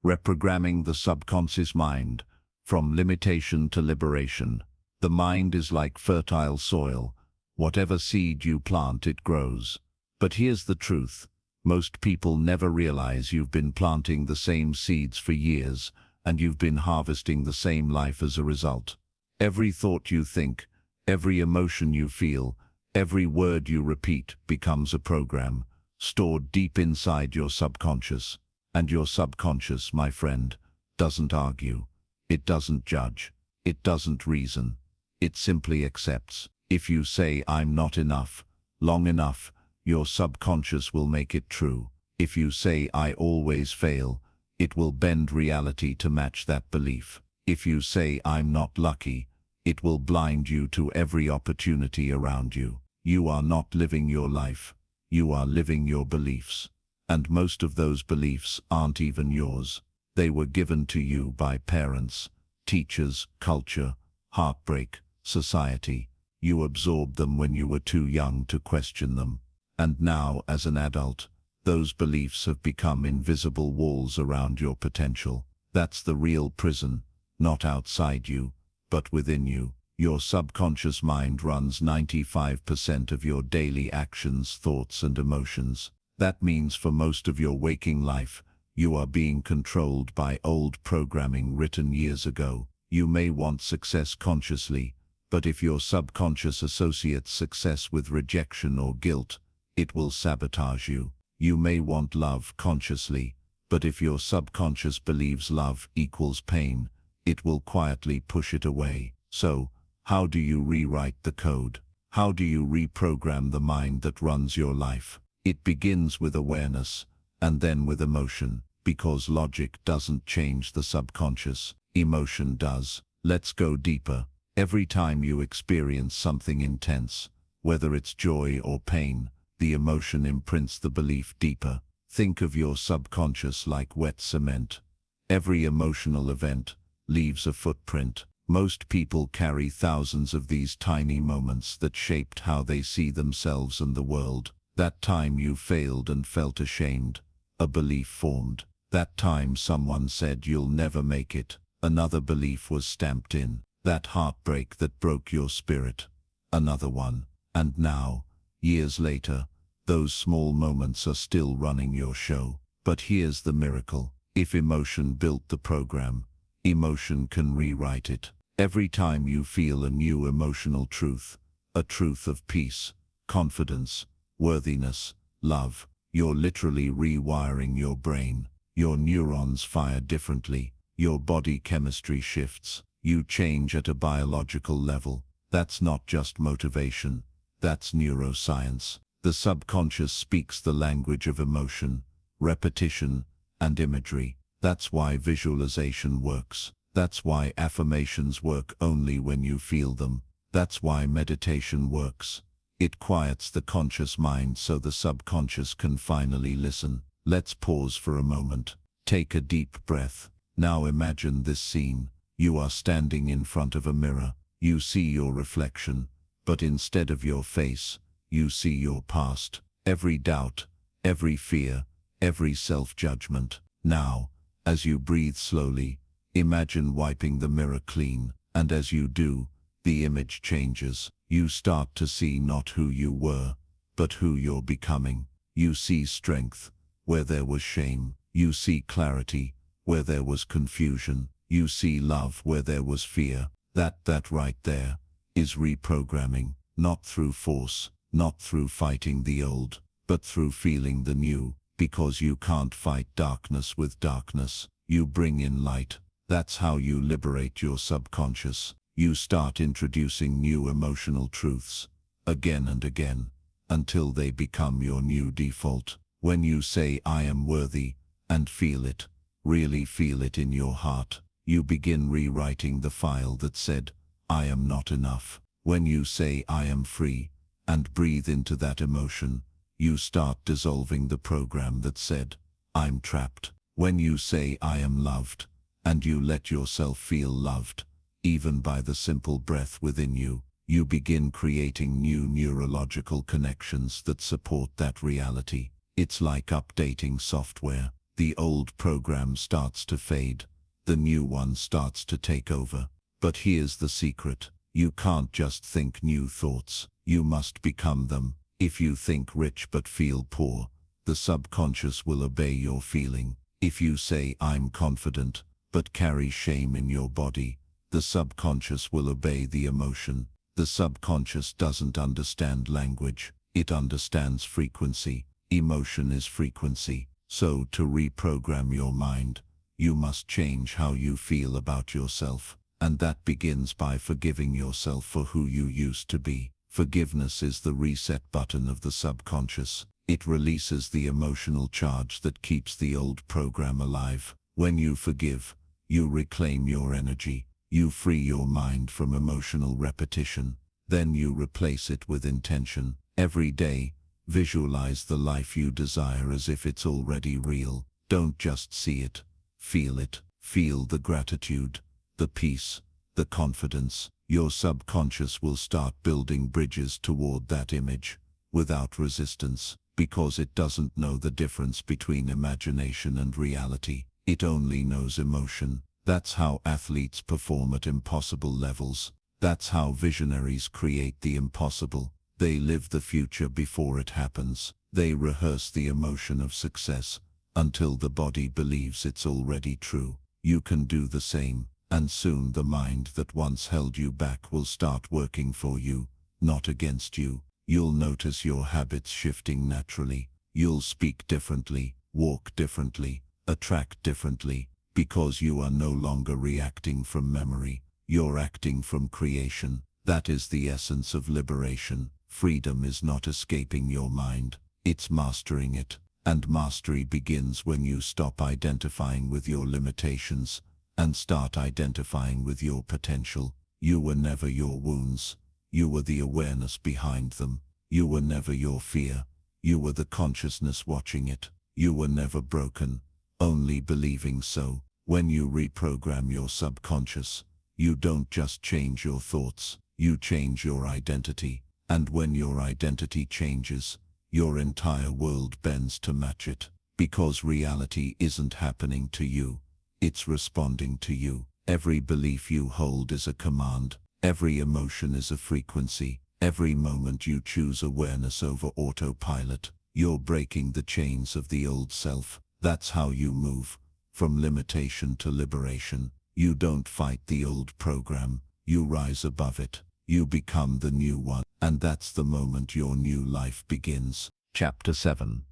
Reprogramming the Subconscious Mind. From Limitation to Liberation. The mind is like fertile soil. Whatever seed you plant, it grows. But here's the truth. Most people never realize you've been planting the same seeds for years, and you've been harvesting the same life as a result. Every thought you think, every emotion you feel, every word you repeat becomes a program, stored deep inside your subconscious. And your subconscious, my friend, doesn't argue. It doesn't judge. It doesn't reason. It simply accepts. If you say, "I'm not enough," long enough, your subconscious will make it true. If you say, "I always fail," it will bend reality to match that belief. If you say, "I'm not lucky," it will blind you to every opportunity around you. You are not living your life. You are living your beliefs. And most of those beliefs aren't even yours. They were given to you by parents, teachers, culture, heartbreak, society. You absorbed them when you were too young to question them. And now, as an adult, those beliefs have become invisible walls around your potential. That's the real prison, not outside you, but within you. Your subconscious mind runs 95% of your daily actions, thoughts, and emotions. That means for most of your waking life, you are being controlled by old programming written years ago. You may want success consciously, but if your subconscious associates success with rejection or guilt, it will sabotage you. You may want love consciously, but if your subconscious believes love equals pain, it will quietly push it away. So, how do you rewrite the code? How do you reprogram the mind that runs your life? It begins with awareness, and then with emotion, because logic doesn't change the subconscious, emotion does. Let's go deeper. Every time you experience something intense, whether it's joy or pain, the emotion imprints the belief deeper. Think of your subconscious like wet cement. Every emotional event leaves a footprint. Most people carry thousands of these tiny moments that shaped how they see themselves and the world. That time you failed and felt ashamed, a belief formed. That time someone said you'll never make it, another belief was stamped in. That heartbreak that broke your spirit, another one. And now, years later, those small moments are still running your show. But here's the miracle. If emotion built the program, emotion can rewrite it. Every time you feel a new emotional truth, a truth of peace, confidence, worthiness, love, you're literally rewiring your brain. Your neurons fire differently, your body chemistry shifts, you change at a biological level. That's not just motivation, that's neuroscience. The subconscious speaks the language of emotion, repetition, and imagery. That's why visualization works. That's why affirmations work only when you feel them. That's why meditation works. It quiets the conscious mind so the subconscious can finally listen. Let's pause for a moment. Take a deep breath. Now imagine this scene. You are standing in front of a mirror. You see your reflection, but instead of your face, you see your past. Every doubt, every fear, every self-judgment. Now, as you breathe slowly, imagine wiping the mirror clean, and as you do, the image changes. You start to see not who you were, but who you're becoming. You see strength where there was shame. You see clarity where there was confusion. You see love where there was fear. That right there is reprogramming, not through force, not through fighting the old, but through feeling the new. Because you can't fight darkness with darkness. You bring in light. That's how you liberate your subconscious. You start introducing new emotional truths, again and again, until they become your new default. When you say, "I am worthy," and feel it, really feel it in your heart, you begin rewriting the file that said, "I am not enough." When you say, "I am free," and breathe into that emotion, you start dissolving the program that said, "I'm trapped." When you say, "I am loved," and you let yourself feel loved, even by the simple breath within you, you begin creating new neurological connections that support that reality. It's like updating software. The old program starts to fade. The new one starts to take over. But here's the secret. You can't just think new thoughts. You must become them. If you think rich but feel poor, the subconscious will obey your feeling. If you say, "I'm confident," but carry shame in your body, the subconscious will obey the emotion. The subconscious doesn't understand language. It understands frequency. Emotion is frequency. So to reprogram your mind, you must change how you feel about yourself. And that begins by forgiving yourself for who you used to be. Forgiveness is the reset button of the subconscious. It releases the emotional charge that keeps the old program alive. When you forgive, you reclaim your energy. You free your mind from emotional repetition. Then you replace it with intention. Every day, visualize the life you desire as if it's already real. Don't just see it. Feel it. Feel the gratitude, the peace, the confidence. Your subconscious will start building bridges toward that image, without resistance, because it doesn't know the difference between imagination and reality. It only knows emotion. That's how athletes perform at impossible levels. That's how visionaries create the impossible. They live the future before it happens. They rehearse the emotion of success until the body believes it's already true. You can do the same, and soon the mind that once held you back will start working for you, not against you. You'll notice your habits shifting naturally. You'll speak differently, walk differently, attract differently, because you are no longer reacting from memory. You're acting from creation. That is the essence of liberation. Freedom is not escaping your mind. It's mastering it. And mastery begins when you stop identifying with your limitations and start identifying with your potential. You were never your wounds. You were the awareness behind them. You were never your fear. You were the consciousness watching it. You were never broken, only believing so. When you reprogram your subconscious, you don't just change your thoughts, you change your identity. And when your identity changes, your entire world bends to match it. Because reality isn't happening to you, it's responding to you. Every belief you hold is a command. Every emotion is a frequency. Every moment you choose awareness over autopilot, you're breaking the chains of the old self. That's how you move from limitation to liberation. You don't fight the old program. You rise above it. You become the new one. And that's the moment your new life begins. Chapter 7.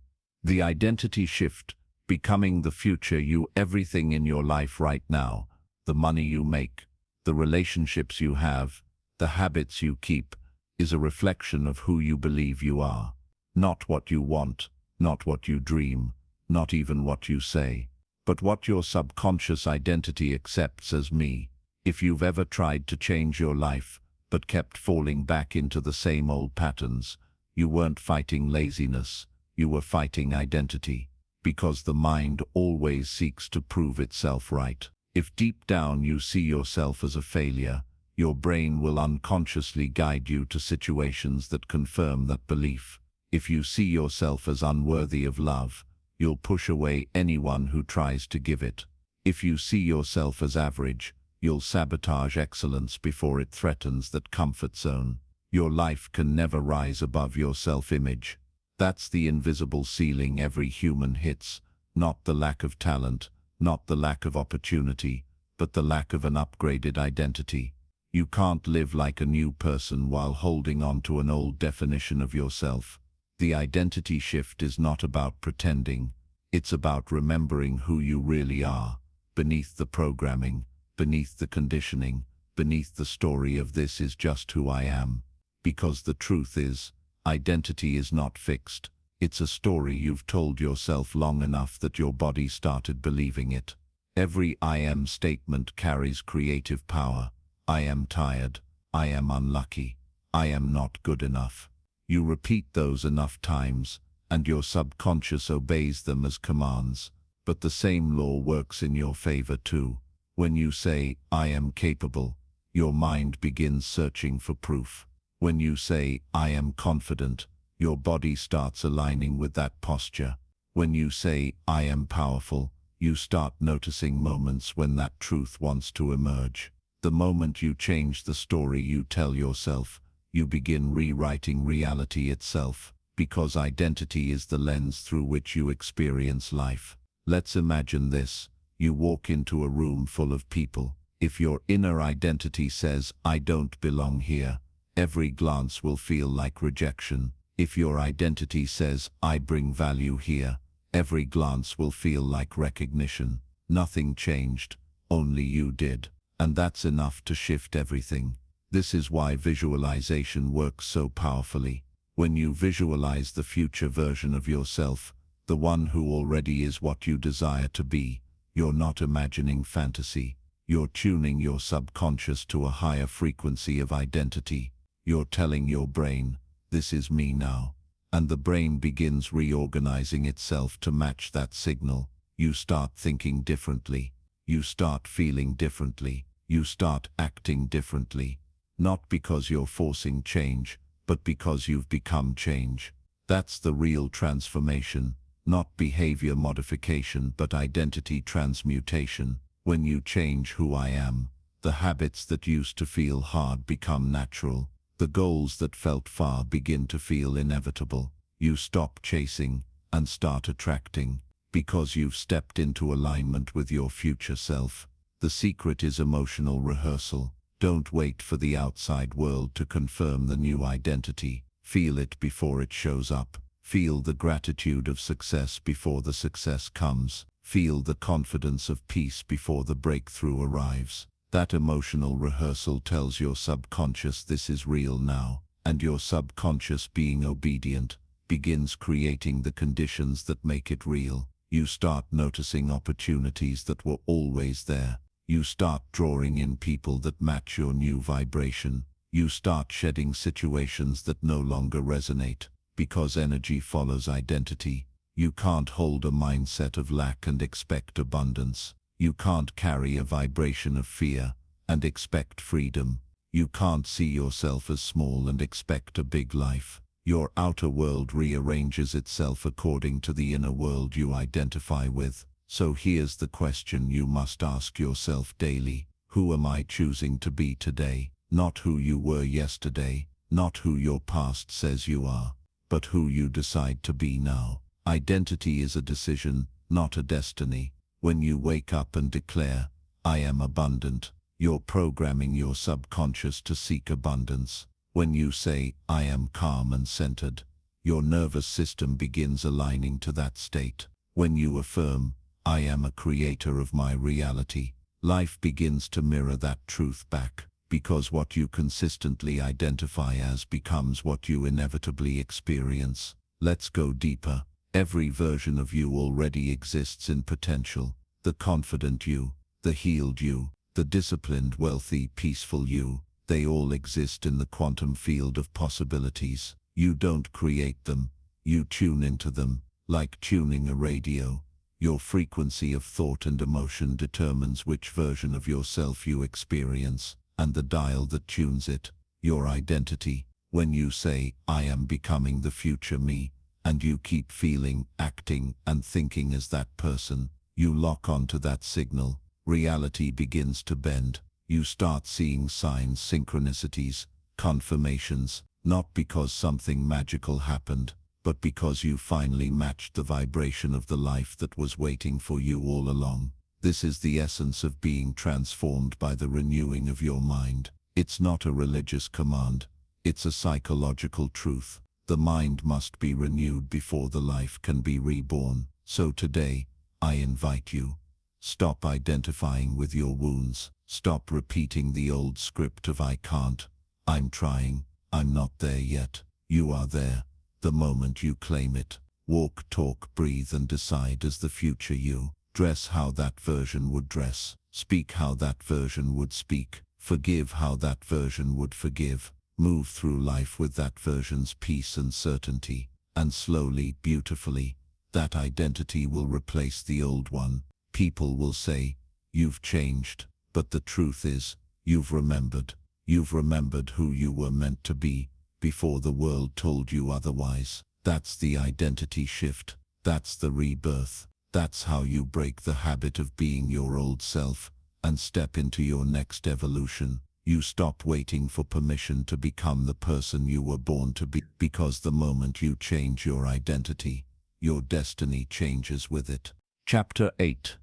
The Identity Shift. Becoming the future you. Everything in your life right now, the money you make, the relationships you have, the habits you keep, is a reflection of who you believe you are. Not what you want, not what you dream, not even what you say, but what your subconscious identity accepts as me. If you've ever tried to change your life, but kept falling back into the same old patterns. You weren't fighting laziness, you were fighting identity, because the mind always seeks to prove itself right. If deep down you see yourself as a failure, your brain will unconsciously guide you to situations that confirm that belief. If you see yourself as unworthy of love, you'll push away anyone who tries to give it. If you see yourself as average, you'll sabotage excellence before it threatens that comfort zone. Your life can never rise above your self-image. That's the invisible ceiling every human hits, not the lack of talent, not the lack of opportunity, but the lack of an upgraded identity. You can't live like a new person while holding on to an old definition of yourself. The identity shift is not about pretending, it's about remembering who you really are, beneath the programming, beneath the conditioning, beneath the story of "this is just who I am." Because the truth is, identity is not fixed. It's a story you've told yourself long enough that your body started believing it. Every "I am" statement carries creative power. I am tired. I am unlucky. I am not good enough. You repeat those enough times, and your subconscious obeys them as commands. But the same law works in your favor too. When you say, "I am capable," your mind begins searching for proof. When you say, "I am confident," your body starts aligning with that posture. When you say, "I am powerful," you start noticing moments when that truth wants to emerge. The moment you change the story you tell yourself, you begin rewriting reality itself, because identity is the lens through which you experience life. Let's imagine this. You walk into a room full of people. If your inner identity says, "I don't belong here," every glance will feel like rejection. If your identity says, "I bring value here," every glance will feel like recognition. Nothing changed, only you did. And that's enough to shift everything. This is why visualization works so powerfully. When you visualize the future version of yourself, the one who already is what you desire to be, you're not imagining fantasy. You're tuning your subconscious to a higher frequency of identity. You're telling your brain, "This is me now." And the brain begins reorganizing itself to match that signal. You start thinking differently. You start feeling differently. You start acting differently. Not because you're forcing change, but because you've become change. That's the real transformation, not behavior modification, but identity transmutation. When you change who I am, the habits that used to feel hard become natural. The goals that felt far begin to feel inevitable. You stop chasing and start attracting, because you've stepped into alignment with your future self. The secret is emotional rehearsal. Don't wait for the outside world to confirm the new identity. Feel it before it shows up. Feel the gratitude of success before the success comes. Feel the confidence of peace before the breakthrough arrives. That emotional rehearsal tells your subconscious this is real now, and your subconscious, being obedient, begins creating the conditions that make it real. You start noticing opportunities that were always there. You start drawing in people that match your new vibration. You start shedding situations that no longer resonate, because energy follows identity. You can't hold a mindset of lack and expect abundance. You can't carry a vibration of fear and expect freedom. You can't see yourself as small and expect a big life. Your outer world rearranges itself according to the inner world you identify with. So here's the question you must ask yourself daily. Who am I choosing to be today? Not who you were yesterday, not who your past says you are, but who you decide to be now. Identity is a decision, not a destiny. When you wake up and declare, "I am abundant," you're programming your subconscious to seek abundance. When you say, "I am calm and centered," your nervous system begins aligning to that state. When you affirm, "I am a creator of my reality," life begins to mirror that truth back, because what you consistently identify as becomes what you inevitably experience. Let's go deeper. Every version of you already exists in potential. The confident you, the healed you, the disciplined, wealthy, peaceful you, They all exist in the quantum field of possibilities. You don't create them, you tune into them, like tuning a radio. Your frequency of thought and emotion determines which version of yourself you experience, and the dial that tunes it, your identity. When you say, "I am becoming the future me," and you keep feeling, acting, and thinking as that person, you lock onto that signal. Reality begins to bend. You start seeing signs, synchronicities, confirmations, not because something magical happened, but because you finally matched the vibration of the life that was waiting for you all along. This is the essence of being transformed by the renewing of your mind. It's not a religious command. It's a psychological truth. The mind must be renewed before the life can be reborn. So today, I invite you. Stop identifying with your wounds. Stop repeating the old script of "I can't," "I'm trying," "I'm not there yet." You are there, the moment you claim it. Walk, talk, breathe, and decide as the future you. Dress how that version would dress. Speak how that version would speak. Forgive how that version would forgive. Move through life with that version's peace and certainty. And slowly, beautifully, that identity will replace the old one. People will say, "You've changed." But the truth is, you've remembered. You've remembered who you were meant to be before the world told you otherwise. That's the identity shift. That's the rebirth. That's how you break the habit of being your old self and step into your next evolution. You stop waiting for permission to become the person you were born to be, because the moment you change your identity, your destiny changes with it. Chapter 8.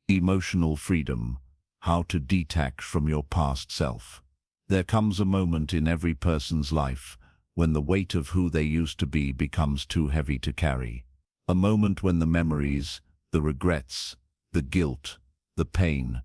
Emotional Freedom. How to detach from your past self. There comes a moment in every person's life when the weight of who they used to be becomes too heavy to carry. A moment when the memories, the regrets, the guilt, the pain,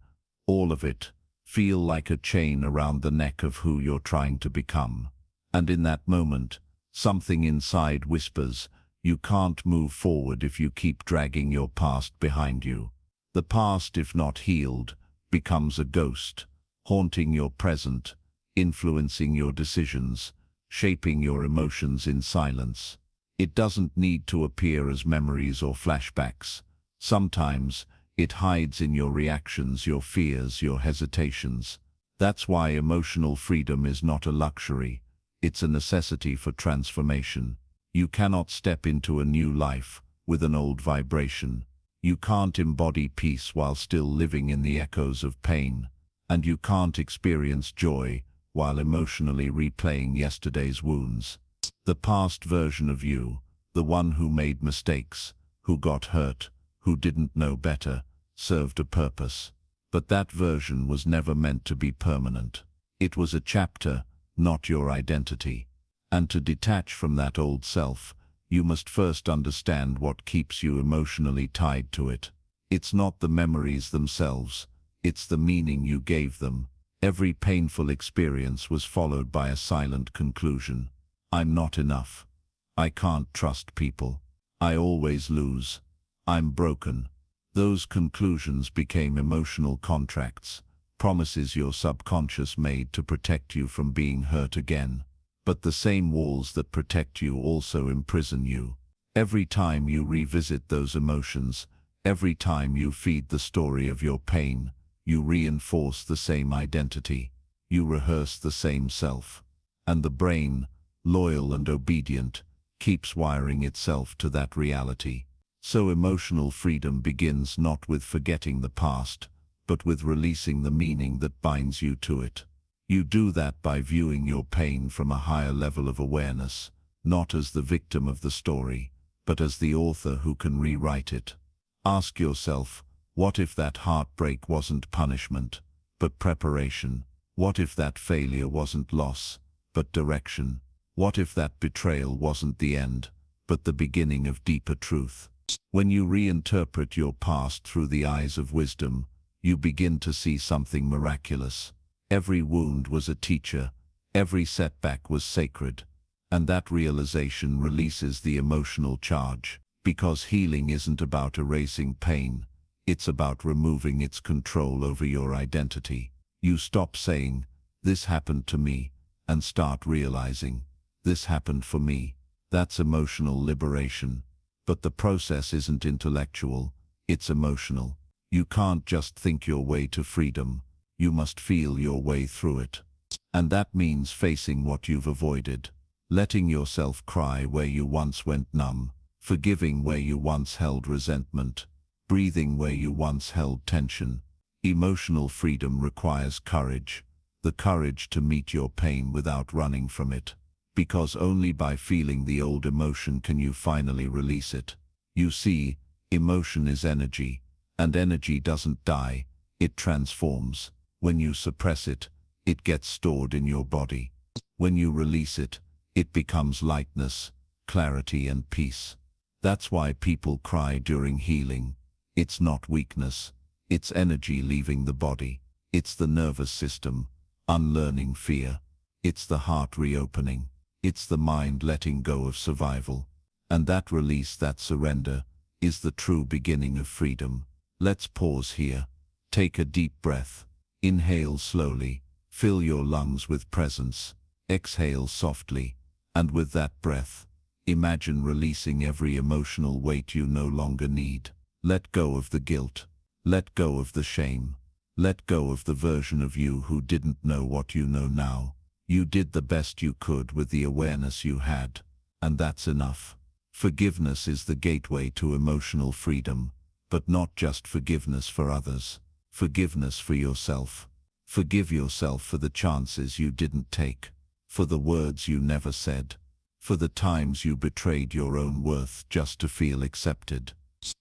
all of it, feel like a chain around the neck of who you're trying to become. And in that moment, something inside whispers, you can't move forward if you keep dragging your past behind you. The past, if not healed, becomes a ghost, haunting your present, influencing your decisions, shaping your emotions in silence. It doesn't need to appear as memories or flashbacks. Sometimes, it hides in your reactions, your fears, your hesitations. That's why emotional freedom is not a luxury. It's a necessity for transformation. You cannot step into a new life with an old vibration. You can't embody peace while still living in the echoes of pain. And you can't experience joy while emotionally replaying yesterday's wounds. The past version of you, the one who made mistakes, who got hurt, who didn't know better, served a purpose. But that version was never meant to be permanent. It was a chapter, not your identity. And to detach from that old self, you must first understand what keeps you emotionally tied to it. It's not the memories themselves, it's the meaning you gave them. Every painful experience was followed by a silent conclusion. I'm not enough. I can't trust people. I always lose. I'm broken. Those conclusions became emotional contracts, promises your subconscious made to protect you from being hurt again. But the same walls that protect you also imprison you. Every time you revisit those emotions, every time you feed the story of your pain, you reinforce the same identity. You rehearse the same self. And the brain, loyal and obedient, keeps wiring itself to that reality. So emotional freedom begins not with forgetting the past, but with releasing the meaning that binds you to it. You do that by viewing your pain from a higher level of awareness, not as the victim of the story, but as the author who can rewrite it. Ask yourself, what if that heartbreak wasn't punishment, but preparation? What if that failure wasn't loss, but direction? What if that betrayal wasn't the end, but the beginning of deeper truth? When you reinterpret your past through the eyes of wisdom, you begin to see something miraculous. Every wound was a teacher, every setback was sacred, and that realization releases the emotional charge, because healing isn't about erasing pain, it's about removing its control over your identity. You stop saying, This happened to me, and start realizing, this happened for me. That's emotional liberation. But the process isn't intellectual, it's emotional. You can't just think your way to freedom, you must feel your way through it. And that means facing what you've avoided, letting yourself cry where you once went numb, forgiving where you once held resentment, breathing where you once held tension. Emotional freedom requires courage, the courage to meet your pain without running from it. Because only by feeling the old emotion can you finally release it. You see, emotion is energy, and energy doesn't die, it transforms. When you suppress it, it gets stored in your body. When you release it, it becomes lightness, clarity and peace. That's why people cry during healing. It's not weakness, it's energy leaving the body. It's the nervous system, unlearning fear. It's the heart reopening. It's the mind letting go of survival. And that release, that surrender, is the true beginning of freedom. Let's pause here. Take a deep breath. Inhale slowly. Fill your lungs with presence. Exhale softly. And with that breath, imagine releasing every emotional weight you no longer need. Let go of the guilt. Let go of the shame. Let go of the version of you who didn't know what you know now. You did the best you could with the awareness you had, and that's enough. Forgiveness is the gateway to emotional freedom, but not just forgiveness for others. Forgiveness for yourself. Forgive yourself for the chances you didn't take, for the words you never said, for the times you betrayed your own worth just to feel accepted.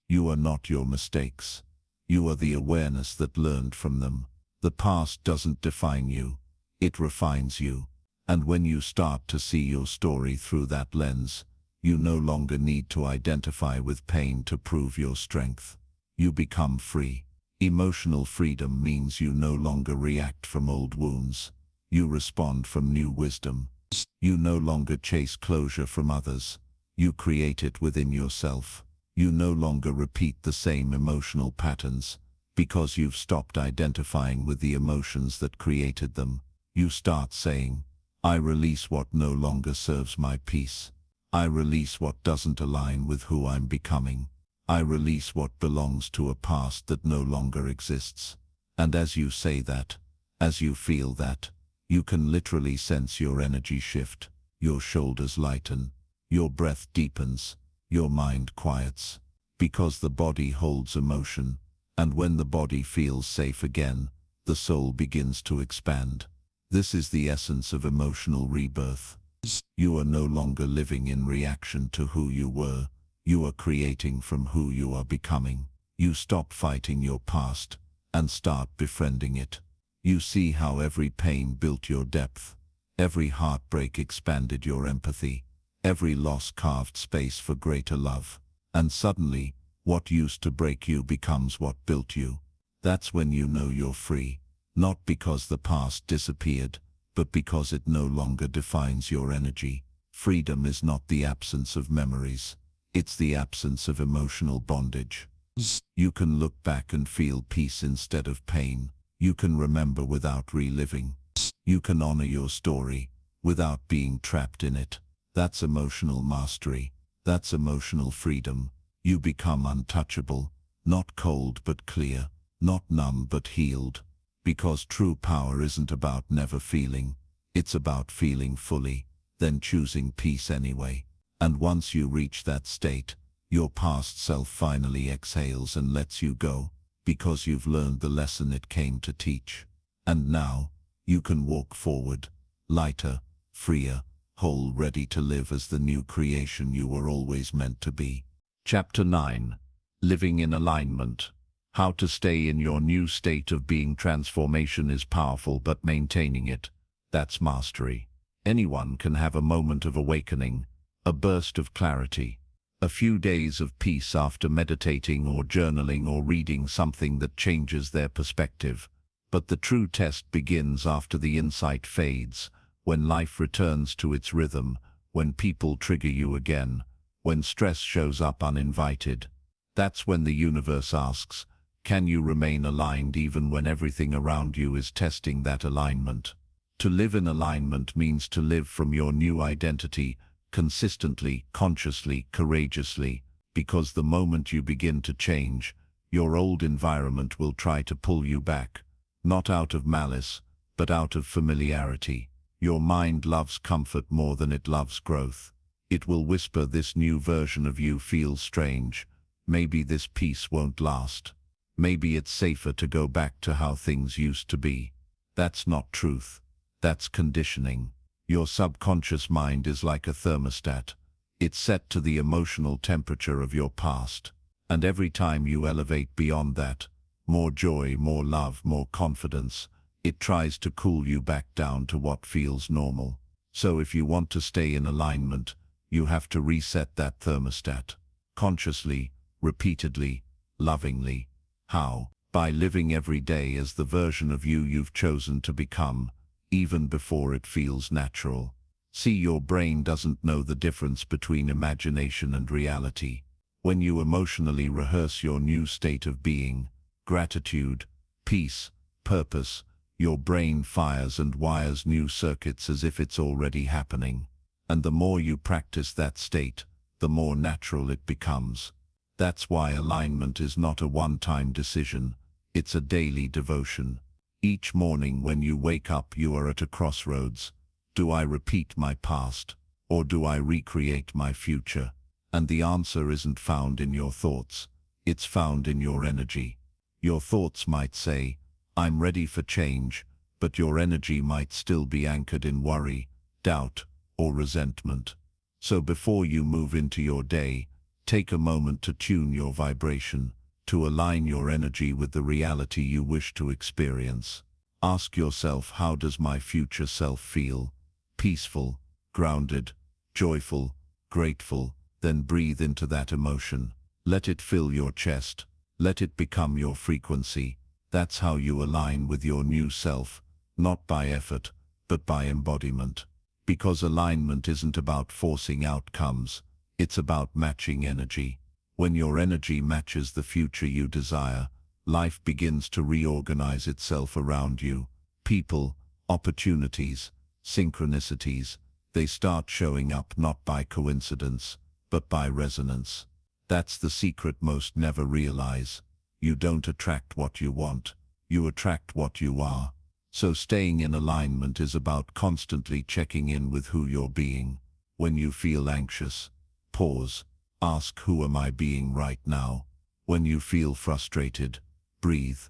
You are not your mistakes. You are the awareness that learned from them. The past doesn't define you. It refines you. And when you start to see your story through that lens, you no longer need to identify with pain to prove your strength. You become free. Emotional freedom means you no longer react from old wounds. You respond from new wisdom. You no longer chase closure from others. You create it within yourself. You no longer repeat the same emotional patterns, because you've stopped identifying with the emotions that created them. You start saying, I release what no longer serves my peace. I release what doesn't align with who I'm becoming. I release what belongs to a past that no longer exists. And as you say that, as you feel that, you can literally sense your energy shift. Your shoulders lighten, your breath deepens, your mind quiets. Because the body holds emotion, and when the body feels safe again, the soul begins to expand. This is the essence of emotional rebirth. You are no longer living in reaction to who you were. You are creating from who you are becoming. You stop fighting your past and start befriending it. You see how every pain built your depth. Every heartbreak expanded your empathy. Every loss carved space for greater love. And suddenly, what used to break you becomes what built you. That's when you know you're free. Not because the past disappeared, but because it no longer defines your energy. Freedom is not the absence of memories. It's the absence of emotional bondage. You can look back and feel peace instead of pain. You can remember without reliving. You can honor your story without being trapped in it. That's emotional mastery. That's emotional freedom. You become untouchable, not cold but clear, not numb but healed. Because true power isn't about never feeling. It's about feeling fully, then choosing peace anyway. And once you reach that state, your past self finally exhales and lets you go, because you've learned the lesson it came to teach. And now, you can walk forward, lighter, freer, whole, ready to live as the new creation you were always meant to be. Chapter 9. Living in Alignment. How to stay in your new state of being. Transformation is powerful, but maintaining it, that's mastery. Anyone can have a moment of awakening, a burst of clarity, a few days of peace after meditating or journaling or reading something that changes their perspective. But the true test begins after the insight fades, when life returns to its rhythm, when people trigger you again, when stress shows up uninvited. That's when the universe asks, can you remain aligned even when everything around you is testing that alignment? To live in alignment means to live from your new identity, consistently, consciously, courageously, because the moment you begin to change, your old environment will try to pull you back, not out of malice, but out of familiarity. Your mind loves comfort more than it loves growth. It will whisper, this new version of you feels strange. Maybe this peace won't last. Maybe it's safer to go back to how things used to be. That's not truth. That's conditioning. Your subconscious mind is like a thermostat. It's set to the emotional temperature of your past. And every time you elevate beyond that, more joy, more love, more confidence, it tries to cool you back down to what feels normal. So if you want to stay in alignment, you have to reset that thermostat. Consciously, repeatedly, lovingly. How? By living every day as the version of you you've chosen to become, even before it feels natural. See, your brain doesn't know the difference between imagination and reality. When you emotionally rehearse your new state of being, gratitude, peace, purpose, your brain fires and wires new circuits as if it's already happening. And the more you practice that state, the more natural it becomes. That's why alignment is not a one-time decision, it's a daily devotion. Each morning when you wake up, you are at a crossroads. Do I repeat my past, or do I recreate my future? And the answer isn't found in your thoughts, it's found in your energy. Your thoughts might say, I'm ready for change, but your energy might still be anchored in worry, doubt, or resentment. So before you move into your day, take a moment to tune your vibration, to align your energy with the reality you wish to experience. Ask yourself, how does my future self feel? Peaceful, grounded, joyful, grateful. Then breathe into that emotion. Let it fill your chest. Let it become your frequency. That's how you align with your new self, not by effort, but by embodiment. Because alignment isn't about forcing outcomes, it's about matching energy. When your energy matches the future you desire, life begins to reorganize itself around you. People, opportunities, synchronicities, they start showing up not by coincidence, but by resonance. That's the secret most never realize. You don't attract what you want, you attract what you are. So staying in alignment is about constantly checking in with who you're being. When you feel anxious, pause. Ask, who am I being right now? When you feel frustrated, breathe.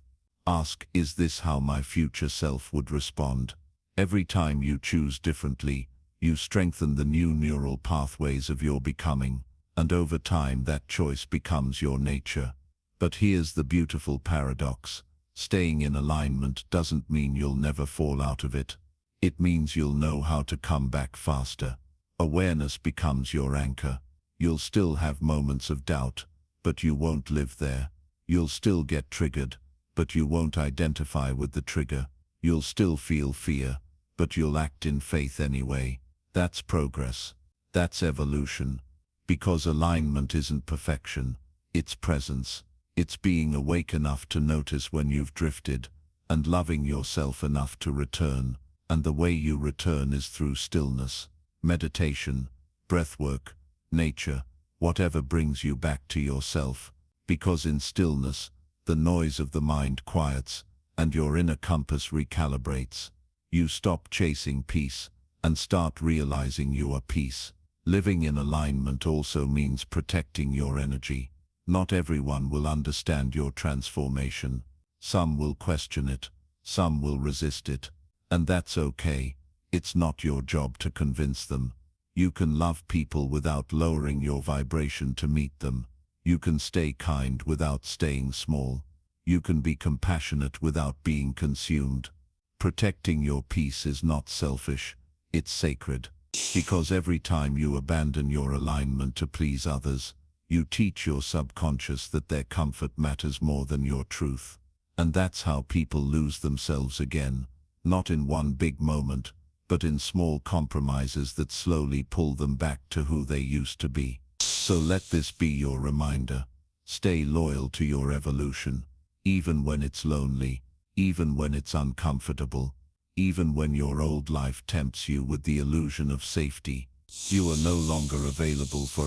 Ask, is this how my future self would respond? Every time you choose differently, you strengthen the new neural pathways of your becoming, and over time that choice becomes your nature. But here's the beautiful paradox. Staying in alignment doesn't mean you'll never fall out of it. It means you'll know how to come back faster. Awareness becomes your anchor. You'll still have moments of doubt, but you won't live there. You'll still get triggered, but you won't identify with the trigger. You'll still feel fear, but you'll act in faith anyway. That's progress. That's evolution. Because alignment isn't perfection, it's presence. It's being awake enough to notice when you've drifted, and loving yourself enough to return. And the way you return is through stillness, meditation, breathwork, nature, whatever brings you back to yourself. Because in stillness, the noise of the mind quiets, and your inner compass recalibrates. You stop chasing peace, and start realizing you are peace. Living in alignment also means protecting your energy. Not everyone will understand your transformation. Some will question it, some will resist it. And that's okay. It's not your job to convince them. You can love people without lowering your vibration to meet them. You can stay kind without staying small. You can be compassionate without being consumed. Protecting your peace is not selfish, it's sacred. Because every time you abandon your alignment to please others, you teach your subconscious that their comfort matters more than your truth. And that's how people lose themselves again, not in one big moment, but in small compromises that slowly pull them back to who they used to be. So let this be your reminder. Stay loyal to your evolution, even when it's lonely, even when it's uncomfortable, Even when your old life tempts you with the illusion of safety, you are no longer available for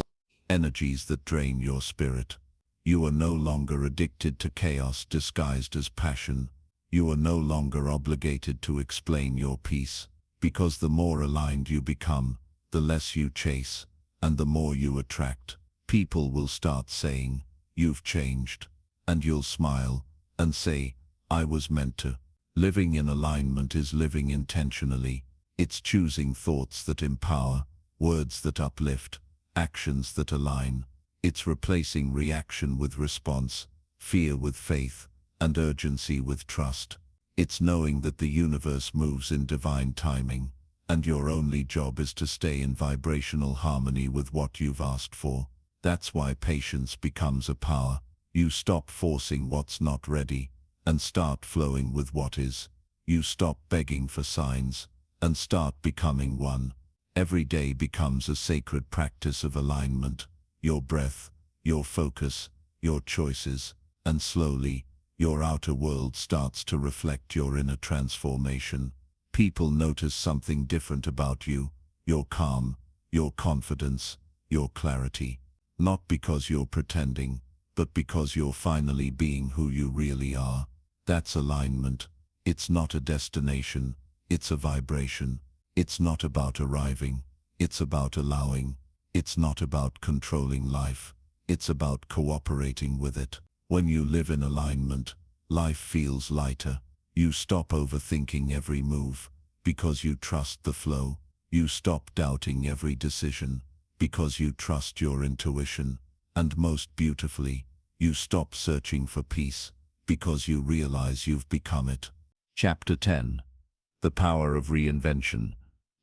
energies that drain your spirit. You are no longer addicted to chaos disguised as passion. You are no longer obligated to explain your peace, because the more aligned you become, the less you chase, and the more you attract. People will start saying, "You've changed," and you'll smile and say, "I was meant to." Living in alignment is living intentionally. It's choosing thoughts that empower, words that uplift, actions that align. It's replacing reaction with response, fear with faith, and urgency with trust. It's knowing that the universe moves in divine timing, and your only job is to stay in vibrational harmony with what you've asked for. That's why patience becomes a power. You stop forcing what's not ready, and start flowing with what is. You stop begging for signs, and start becoming one. Every day becomes a sacred practice of alignment. Your breath, your focus, your choices, and slowly, your outer world starts to reflect your inner transformation. People notice something different about you, your calm, your confidence, your clarity. Not because you're pretending, but because you're finally being who you really are. That's alignment. It's not a destination, it's a vibration. It's not about arriving, it's about allowing. It's not about controlling life, it's about cooperating with it. When you live in alignment, life feels lighter. You stop overthinking every move, because you trust the flow. You stop doubting every decision, because you trust your intuition. And most beautifully, you stop searching for peace, because you realize you've become it. Chapter 10. The Power of Reinvention.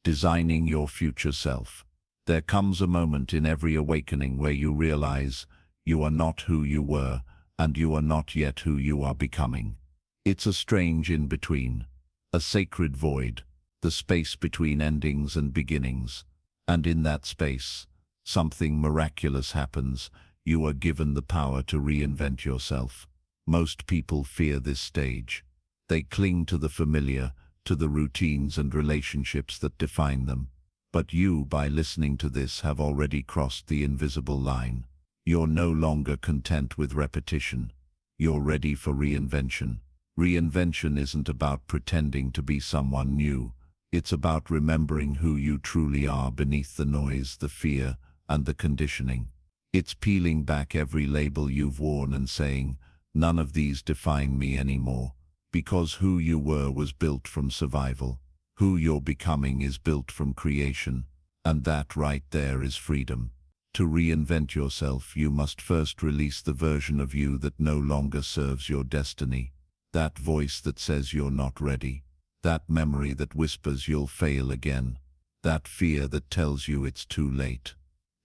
Designing Your Future Self. There comes a moment in every awakening where you realize you are not who you were, and you are not yet who you are becoming. It's a strange in-between, a sacred void, the space between endings and beginnings. And in that space, something miraculous happens. You are given the power to reinvent yourself. Most people fear this stage. They cling to the familiar, to the routines and relationships that define them. But you, by listening to this, have already crossed the invisible line. You're no longer content with repetition. You're ready for reinvention. Reinvention isn't about pretending to be someone new. It's about remembering who you truly are beneath the noise, the fear, and the conditioning. It's peeling back every label you've worn and saying, "None of these define me anymore," because who you were was built from survival. Who you're becoming is built from creation, and that right there is freedom. To reinvent yourself, you must first release the version of you that no longer serves your destiny. That voice that says you're not ready. That memory that whispers you'll fail again. That fear that tells you it's too late.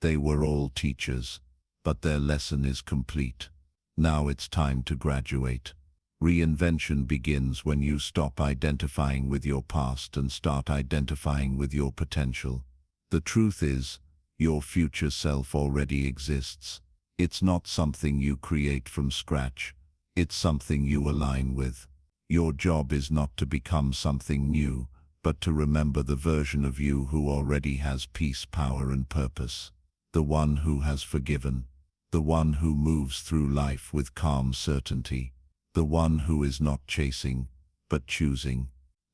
They were all teachers, but their lesson is complete. Now it's time to graduate. Reinvention begins when you stop identifying with your past and start identifying with your potential. The truth is, your future self already exists. It's not something you create from scratch. It's something you align with. Your job is not to become something new, but to remember the version of you who already has peace, power, and purpose. The one who has forgiven. The one who moves through life with calm certainty. The one who is not chasing, but choosing.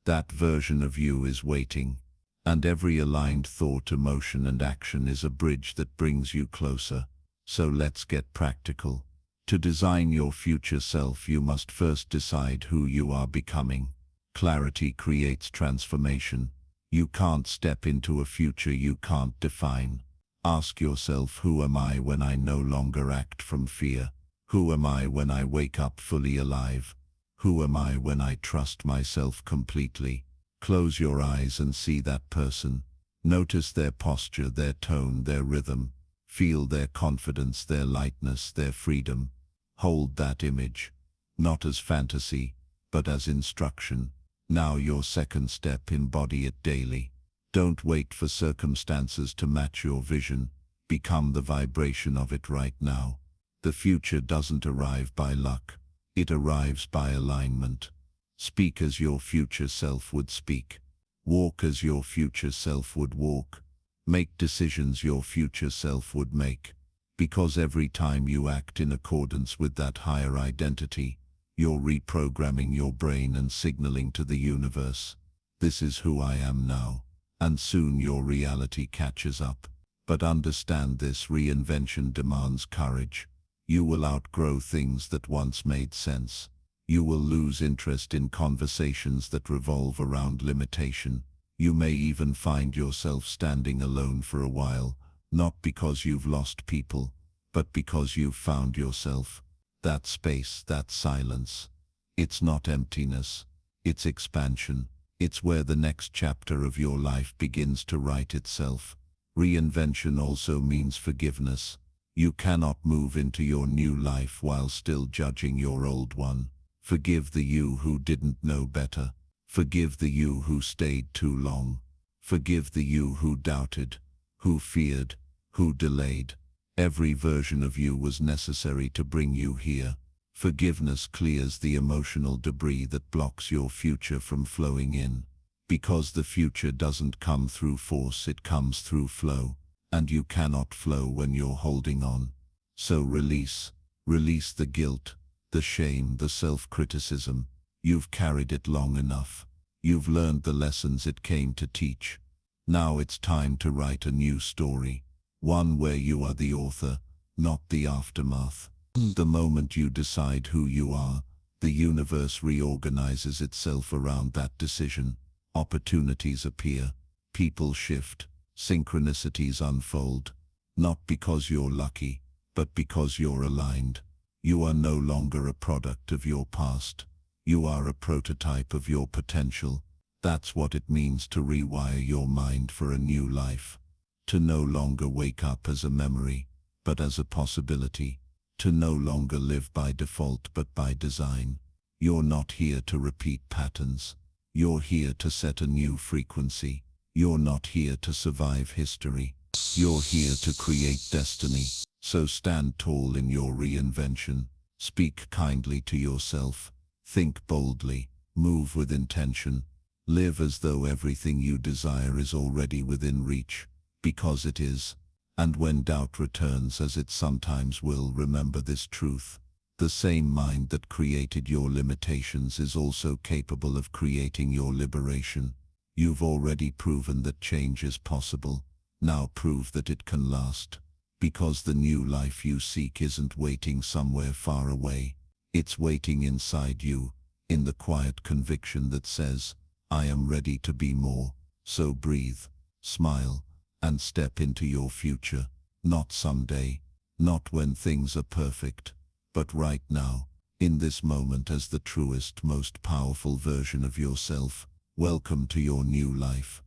That version of you is waiting. And every aligned thought, emotion, and action is a bridge that brings you closer. So let's get practical. To design your future self, you must first decide who you are becoming. Clarity creates transformation. You can't step into a future you can't define. Ask yourself, who am I when I no longer act from fear? Who am I when I wake up fully alive? Who am I when I trust myself completely? Close your eyes and see that person. Notice their posture, their tone, their rhythm. Feel their confidence, their lightness, their freedom. Hold that image, not as fantasy, but as instruction. Now your second step, embody it daily. Don't wait for circumstances to match your vision. Become the vibration of it right now. The future doesn't arrive by luck. It arrives by alignment. Speak as your future self would speak. Walk as your future self would walk. Make decisions your future self would make. Because every time you act in accordance with that higher identity, you're reprogramming your brain and signaling to the universe, this is who I am now. And soon your reality catches up. But understand this: reinvention demands courage. You will outgrow things that once made sense. You will lose interest in conversations that revolve around limitation. You may even find yourself standing alone for a while, not because you've lost people, but because you've found yourself. That space, that silence. It's not emptiness, it's expansion. It's where the next chapter of your life begins to write itself. Reinvention also means forgiveness. You cannot move into your new life while still judging your old one. Forgive the you who didn't know better. Forgive the you who stayed too long. Forgive the you who doubted, who feared, who delayed. Every version of you was necessary to bring you here. Forgiveness clears the emotional debris that blocks your future from flowing in. Because the future doesn't come through force, it comes through flow. And you cannot flow when you're holding on. So release. Release the guilt, the shame, the self-criticism. You've carried it long enough. You've learned the lessons it came to teach. Now it's time to write a new story. One where you are the author, not the aftermath. The moment you decide who you are, the universe reorganizes itself around that decision. Opportunities appear, people shift, synchronicities unfold. Not because you're lucky, but because you're aligned. You are no longer a product of your past. You are a prototype of your potential. That's what it means to rewire your mind for a new life. To no longer wake up as a memory, but as a possibility. To no longer live by default but by design. You're not here to repeat patterns. You're here to set a new frequency. You're not here to survive history. You're here to create destiny. So stand tall in your reinvention. Speak kindly to yourself. Think boldly. Move with intention. Live as though everything you desire is already within reach. Because it is. And when doubt returns, as it sometimes will, remember this truth. The same mind that created your limitations is also capable of creating your liberation. You've already proven that change is possible. Now prove that it can last. Because the new life you seek isn't waiting somewhere far away. It's waiting inside you, in the quiet conviction that says, I am ready to be more. So breathe, smile, and step into your future. Not someday, not when things are perfect, but right now, in this moment as the truest, most powerful version of yourself. Welcome to your new life.